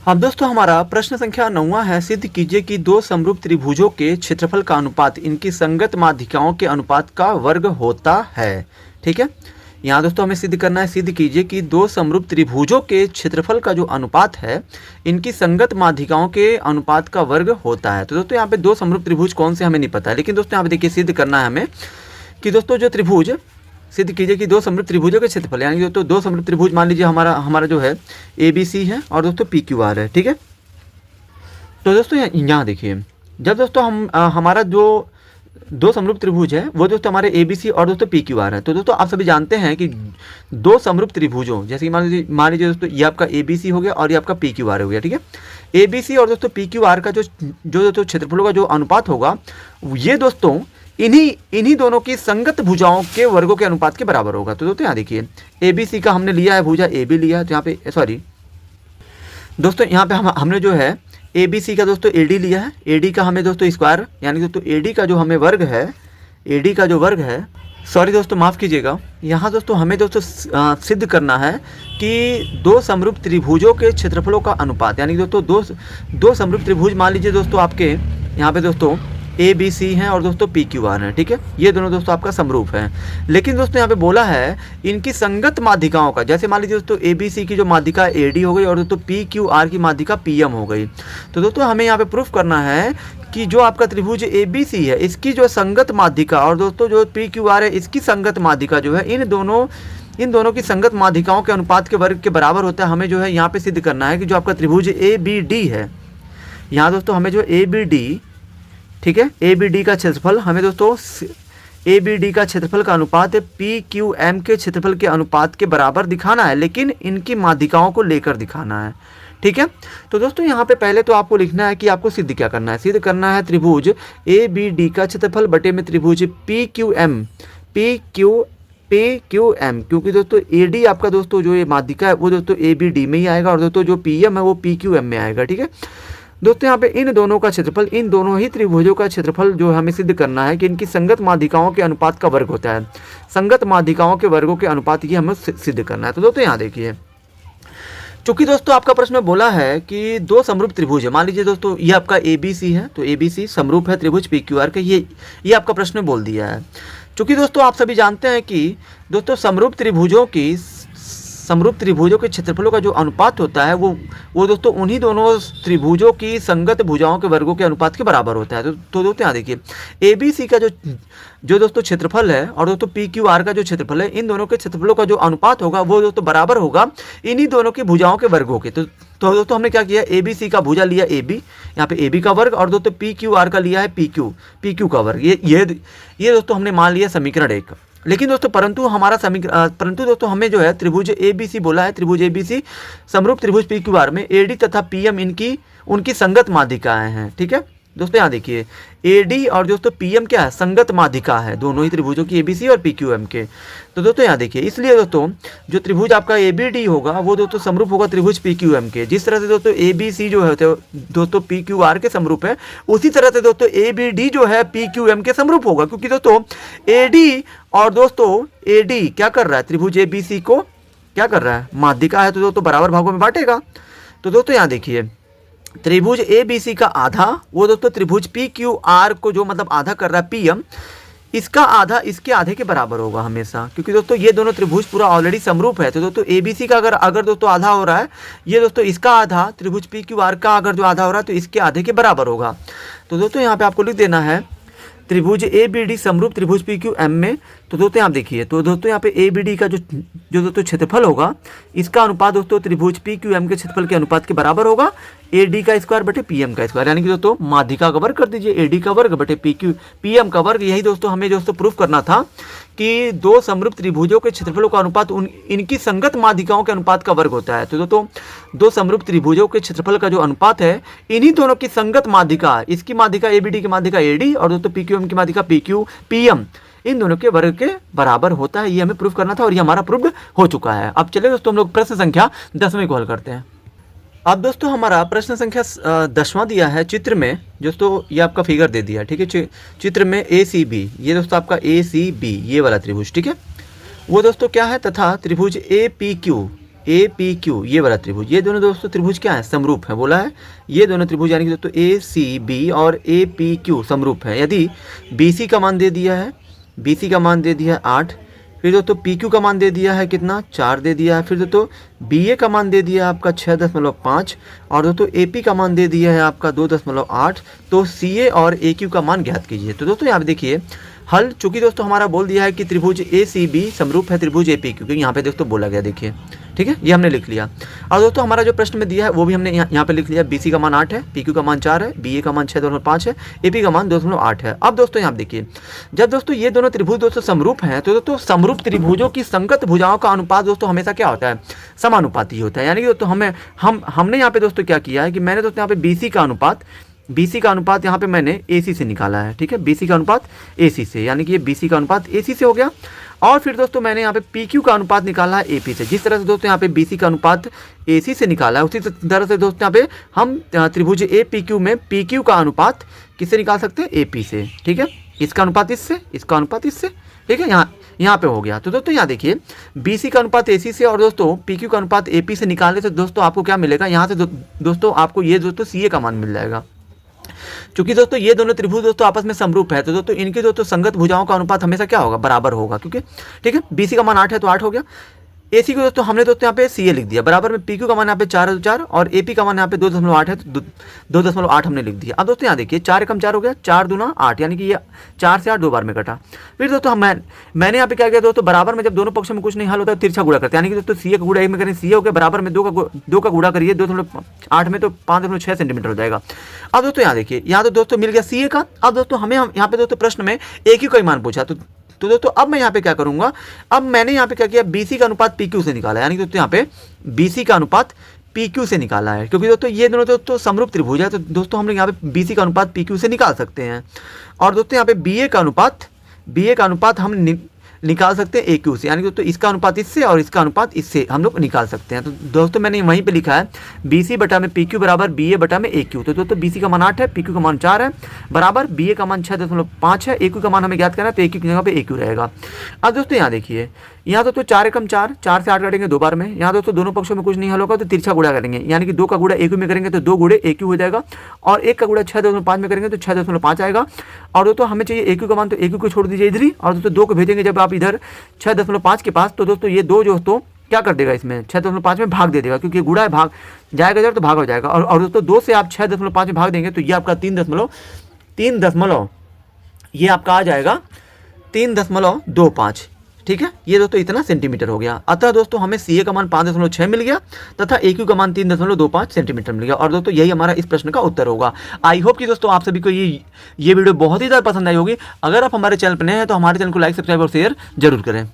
अब दोस्तों हमारा प्रश्न संख्या 9 है, सिद्ध कीजिए कि दो समरूप त्रिभुजों के क्षेत्रफल का अनुपात इनकी संगत माध्यिकाओं के अनुपात का वर्ग होता है। ठीक है, यहाँ दोस्तों हमें सिद्ध करना है, सिद्ध कीजिए कि दो समरूप त्रिभुजों के क्षेत्रफल का जो अनुपात है इनकी संगत माध्यिकाओं के अनुपात का वर्ग होता है। तो दोस्तों यहाँ पे दो समरूप त्रिभुज कौन से हमें नहीं पता है, लेकिन दोस्तों यहाँ पे देखिए सिद्ध करना है हमें कि दोस्तों जो त्रिभुज, सिद्ध कीजिए कि दो समरूप त्रिभुजों के क्षेत्रफल, यानी दोस्तों दो समरूप त्रिभुज मान लीजिए हमारा जो है ए बी सी है और दोस्तों पी क्यू आर है। ठीक है, तो दोस्तों यहाँ देखिए, जब दोस्तों हमारा जो दो समरूप त्रिभुज है वो दोस्तों हमारे ए बी सी और दोस्तों पी क्यू आर है। तो दोस्तों आप सभी जानते हैं कि दो समरूप त्रिभुजों, जैसे कि मान लीजिए दोस्तों ये आपका ए बी सी हो गया और ये आपका पी क्यू आर हो गया। ठीक है, ए बी सी और दोस्तों पी क्यू आर का जो दोस्तों क्षेत्रफलों का जो अनुपात होगा ये दोस्तों इन्हीं दोनों की संगत भुजाओं के वर्गों के अनुपात के बराबर होगा। तो दोस्तों यहाँ देखिए, ए बी सी का हमने लिया है भुजा, ए बी लिया है, तो यहाँ पे सॉरी दोस्तों यहाँ पे हमने जो है ए बी सी का दोस्तों ए डी लिया है, ए डी का हमें दोस्तों स्क्वायर, यानी दोस्तों ए डी का जो हमें वर्ग है, ए डी का जो वर्ग है, सॉरी दोस्तों माफ़ कीजिएगा, यहाँ दोस्तों हमें दोस्तों सिद्ध करना है कि दो समरूप त्रिभुजों के क्षेत्रफलों का अनुपात, यानी दोस्तों दो समरूप त्रिभुज मान लीजिए दोस्तों आपके यहाँ पे दोस्तों ए बी सी हैं और दोस्तों पी क्यू आर हैं। ठीक है, ये दोनों दोस्तों आपका समरूप है, लेकिन दोस्तों यहाँ पे बोला है इनकी संगत माध्यिकाओं का, जैसे मान लीजिए दोस्तों ए बी सी की जो माध्यिका ए डी हो गई और दोस्तों पी क्यू आर की माध्यिका पी एम हो गई। तो दोस्तों हमें यहाँ पे प्रूफ करना है कि जो आपका त्रिभुज ए बी सी है इसकी जो संगत माध्यिका और दोस्तों जो पी क्यू आर है इसकी संगत माध्यिका जो है इन दोनों की संगत माध्यिकाओं के अनुपात के वर्ग के बराबर होता है। हमें जो है यहाँ पे सिद्ध करना है कि जो आपका त्रिभुज ए बी डी है, यहाँ दोस्तों हमें जो ए बी डी, ठीक है, ए बी डी का क्षेत्रफल हमें दोस्तों ए बी डी का क्षेत्रफल का अनुपात पी क्यू एम के क्षेत्रफल के अनुपात के बराबर दिखाना है, लेकिन इनकी माध्यिकाओं को लेकर दिखाना है। ठीक है, तो दोस्तों यहाँ पे पहले तो आपको लिखना है कि आपको सिद्ध क्या करना है, सिद्ध करना है त्रिभुज ए बी डी का क्षेत्रफल बटे में त्रिभुज पी क्यू एम, क्योंकि दोस्तों ए डी आपका दोस्तों जो ये माध्यिका है वो दोस्तों ए बी डी में ही आएगा और दोस्तों जो पी एम है वो पी क्यू एम में आएगा। ठीक है दोस्तों, यहाँ पे इन दोनों का क्षेत्रफल, इन दोनों ही त्रिभुजों का क्षेत्रफल जो हमें सिद्ध करना है कि इनकी संगत माध्यिकाओं के अनुपात का वर्ग होता है, संगत माध्यिकाओं के वर्गों के अनुपात ये हमें सिद्ध करना है। तो दोस्तों यहाँ देखिए, चूंकि दोस्तों आपका प्रश्न में बोला है कि दो समरूप त्रिभुज है, मान लीजिए दोस्तों ये आपका ए बी सी है, तो ए बी सी समरूप है त्रिभुज पी क्यू आर के, ये आपका प्रश्न में बोल दिया है। चूंकि दोस्तों आप सभी जानते हैं कि दोस्तों समरूप त्रिभुजों के क्षेत्रफलों का जो अनुपात होता है वो दोस्तों उन्हीं दोनों त्रिभुजों की संगत भुजाओं के वर्गों के अनुपात के बराबर होता है। तो दोस्तों यहाँ देखिए, ए बी सी का जो दोस्तों क्षेत्रफल है और दोस्तों पी क्यू आर का जो क्षेत्रफल है, इन दोनों के क्षेत्रफलों का जो अनुपात होगा वो दोस्तों बराबर होगा इन्हीं दोनों की भुजाओं के वर्गों के। तो दोस्तों हमने क्या किया, ए बी सी का भुजा लिया ए बी, यहाँ पे ए बी का वर्ग, और दोस्तों पी क्यू आर का लिया है पी क्यू का वर्ग। ये दोस्तों हमने मान लिया समीकरण 1। लेकिन दोस्तों परंतु दोस्तों हमें जो है त्रिभुज ए बी सी बोला है, त्रिभुज ए बी सी समरूप त्रिभुज पी क्यू आर में ए डी तथा पी एम उनकी संगत माध्यिकाएं हैं। ठीक है दोस्तों, यहाँ देखिए ए डी और दोस्तों पी एम क्या है, संगत माध्यिका है दोनों ही त्रिभुजों की ए बी सी और पी क्यू एम के। तो दोस्तों यहाँ देखिए, इसलिए दोस्तों जो त्रिभुज आपका ए बी डी होगा वो दोस्तों समरूप होगा त्रिभुज पी क्यू एम के। जिस तरह से दोस्तों ए बी सी जो है दोस्तों पी क्यू आर के समरूप है, उसी तरह से दोस्तों ए बी डी जो है पी क्यू एम के समरूप होगा, क्योंकि दोस्तों ए डी और दोस्तों ए डी क्या कर रहा है, त्रिभुज ए बी सी को क्या कर रहा है, माध्यिका है, तो दोस्तों बराबर भागों में बांटेगा। तो दोस्तों यहाँ देखिए, त्रिभुज ए बी सी का आधा वो दोस्तों त्रिभुज पी क्यू आर को जो मतलब आधा कर रहा है पी एम, इसका आधा इसके आधे के बराबर होगा हमेशा, क्योंकि दोस्तों ये दोनों त्रिभुज पूरा ऑलरेडी समरूप है। तो दोस्तों ए बी सी का अगर दोस्तों आधा हो रहा है, ये दोस्तों इसका आधा त्रिभुज पी क्यू आर का अगर जो आधा हो रहा है तो इसके आधे के बराबर होगा। तो दोस्तों यहाँ पे आपको लिख देना है त्रिभुज ए बी डी समरूप त्रिभुज पी क्यू एम में, तो दोस्तों आप देखिए, तो दोस्तों यहाँ पे ए बी डी का जो दोस्तों क्षेत्रफल होगा, इसका अनुपात दोस्तों त्रिभुज पी क्यू एम के क्षेत्रफल के अनुपात के बराबर होगा ए डी का स्क्वायर बटे पी एम का स्क्वायर, यानी कि दोस्तों माध्यिका का वर्ग कर दीजिए, ए डी का वर्ग बटे पी एम का वर्ग। यही दोस्तों हमें दोस्तों प्रूफ करना था कि दो समरूप त्रिभुजों के क्षेत्रफलों का अनुपात इनकी संगत माध्यिकाओं के अनुपात का वर्ग होता है। तो दोस्तों दो समरूप त्रिभुजों के क्षेत्रफल का जो अनुपात है, इन्हीं दोनों की संगत माध्यिका, इसकी माध्यिका ए बी डी की माध्यिका ए डी और दोस्तों पी क्यू एम की माध्यिका पी क्यू पी एम, इन दोनों के वर्ग के बराबर होता है। ये हमें प्रूफ करना था और ये हमारा प्रूफ हो चुका है। अब चलिए दोस्तों हम लोग प्रश्न संख्या 10वें को हल करते हैं। अब दोस्तों हमारा प्रश्न संख्या 10वां दिया है चित्र में, दोस्तों ये आपका फिगर दे दिया है, ठीक है। चित्र में ए सी बी, ये दोस्तों आपका ए सी बी ये वाला त्रिभुज, ठीक है, वो दोस्तों क्या है, तथा त्रिभुज ए पी क्यू ये वाला त्रिभुज, ये दोनों दोस्तों त्रिभुज क्या है, समरूप है बोला है। ये दोनों त्रिभुज यानी कि दोस्तों ए सी बी और ए पी क्यू समरूप है। यदि बी सी का मान दे दिया है, बी सी का मान दे दिया है 8, फिर दोस्तों पी क्यू का मान दे दिया है कितना, 4 दे दिया है, फिर दोस्तों बी ए का मान दे दिया है आपका 6.5 और दोस्तों ए पी का मान दे दिया है आपका 2.8, तो सी ए और ए क्यू का मान ज्ञात कीजिए। तो दोस्तों यहाँ पे देखिए हल, चूंकि दोस्तों हमारा बोल दिया है कि त्रिभुज ए सी बी समरूप है त्रिभुज ए पी क्यू, यहाँ पे दोस्तों बोला गया, देखिए ठीक है, ये हमने लिख लिया। और दोस्तों हमारा जो प्रश्न में दिया है वो भी हमने यहाँ पे लिख लिया, बी सी का मान 8 है, पी क्यू का मान 4 है, बी ए का मान 6.5 है, ए पी का मान 2.8 है। अब दोस्तों यहाँ देखिए, जब दोस्तों ये दोनों त्रिभुज दोस्तों समरूप हैं, तो दोस्तों समरूप त्रिभुजों की संगत भुजाओं का अनुपात दोस्तों हमेशा क्या होता है, समानुपाती होता है। यानी कि दोस्तों हमने यहाँ पे दोस्तों क्या किया है कि मैंने दोस्तों यहाँ पे बी सी का अनुपात यहाँ पे मैंने ए सी से निकाला है, ठीक है, बी सी का अनुपात ए सी से, यानी कि ये बी सी का अनुपात ए सी से हो गया। और फिर दोस्तों मैंने यहाँ पे पी क्यू का अनुपात निकाला है ए पी से। जिस तरह से दोस्तों यहाँ पे बी सी का अनुपात ए सी से निकाला है, उसी तरह से दोस्तों यहाँ पे हम त्रिभुज ए पी क्यू में पी क्यू का अनुपात किससे निकाल सकते हैं, ए पी से, ठीक है, इसका अनुपात इससे, इसका अनुपात इससे, ठीक है, यहाँ पे हो गया। तो दोस्तों यहाँ देखिए बी सी का अनुपात ए सी से और दोस्तों पी क्यू का अनुपात ए पी से निकालने से दोस्तों आपको क्या मिलेगा, यहाँ से दोस्तों आपको ये दोस्तों सी ए का मान मिल जाएगा। क्योंकि दोस्तों ये दोनों त्रिभुज दोस्तों आपस में समरूप है, तो दोस्तों इनके दोस्तों संगत भुजाओं का अनुपात हमेशा क्या होगा, बराबर होगा, क्योंकि ठीक है, बीसी का मान 8 है तो 8 हो गया। ए सी को दोस्तों हमने दोस्तों यहाँ पे सी ए लिख दिया, बराबर में पी क्यू का मान यहाँ पे 4 है तो 4 और ए पी का मान यहाँ पे 2.8 है तो 2.8 हमने लिख दिया। अब दोस्तों यहाँ देखिए 4 एकम 4 हो गया, 4 दूना 8, यानी कि ये 4 से 8 दो बार में कटा। फिर दोस्तों मैंने यहाँ पे क्या किया दोस्तों, बराबर में जब दोनों पक्षों में कुछ नहीं हल होता है तिरछा गुणा करते हैं, यानी कि दोस्तों सी ए का गुणा 1 में करें, सी ए हो गया, बराबर में 2 का गुणा करिए 2.8 में तो 5.6 सेंटीमीटर हो जाएगा। अब दोस्तों यहाँ देखिए, यहाँ तो दोस्तों मिल गया सी ए का। अब दोस्तों हमें यहाँ पे दोस्तों प्रश्न में ए क्यू का ही मान पूछा, तो दोस्तों अब मैं यहाँ पे क्या करूंगा, अब मैंने यहाँ पे क्या किया, बीसी का अनुपात पी क्यू से निकाला, यानी दोस्तों यहाँ पे बीसी का अनुपात पी क्यू से निकाला है, क्योंकि दोस्तों ये दोनों दोस्तों समरूप त्रिभुज है, तो दोस्तों हम लोग यहाँ पे बीसी का अनुपात पी क्यू से निकाल सकते हैं। और दोस्तों यहाँ पे बी ए का अनुपात हम निकाल सकते हैं ए क्यू से, यानी दोस्तों इसका अनुपात इससे और इसका अनुपात इससे हम लोग निकाल सकते हैं। तो दोस्तों मैंने वहीं पे लिखा है बी सी बटा में पी क्यू बराबर बी ए बटा में ए क्यू। तो दोस्तों बी सी का मान 8 है, पी क्यू का मान 4 है, बराबर बी ए का मान 6.5 है, ए क्यू का मान हमें ज्ञात करना है, तो ए क्यू की जगह पे ए क्यू रहेगा। अब दोस्तों यहाँ देखिए, यहाँ दोस्तों 4 एकम 4, 4 से 8 काटेंगे 2 बार में, यहाँ दोस्तों दोनों पक्षों में कुछ नहीं हल होगा तो तिरछा गुणा करेंगे, यानी कि 2 का गुणा ए क्यू में करेंगे तो 2 गुणे ए क्यू हो जाएगा, और 1 का गुणा 6.5 में करेंगे तो 6.5 आएगा। और दोस्तों हमें चाहिए ए क्यू का मान, तो ए क्यू को छोड़ दीजिए इधर ही, और दोस्तों 2 को भेजेंगे जब आप इधर 6.5 के पास, तो दोस्तों ये 2 दोस्तों क्या कर देगा, इसमें 6.5 में भाग दे देगा, क्योंकि गुणा है, भाग जाएगा इधर तो भाग हो जाएगा। और दोस्तों 2 से आप 6.5 में भाग देंगे तो ये आपका 3 ये आपका आ जाएगा 3.25, ठीक है, ये दोस्तों इतना सेंटीमीटर हो गया। अतः दोस्तों हमें सी ए का मान 5.6 मिल गया तथा ए क्यू का मान 3.25 सेंटीमीटर मिल गया, और दोस्तों यही हमारा इस प्रश्न का उत्तर होगा। आई होप कि दोस्तों आप सभी को ये वीडियो बहुत ही ज़्यादा पसंद आई होगी। अगर आप हमारे चैनल पर नए हैं तो हमारे चैनल को लाइक, सब्सक्राइब और शेयर जरूर करें।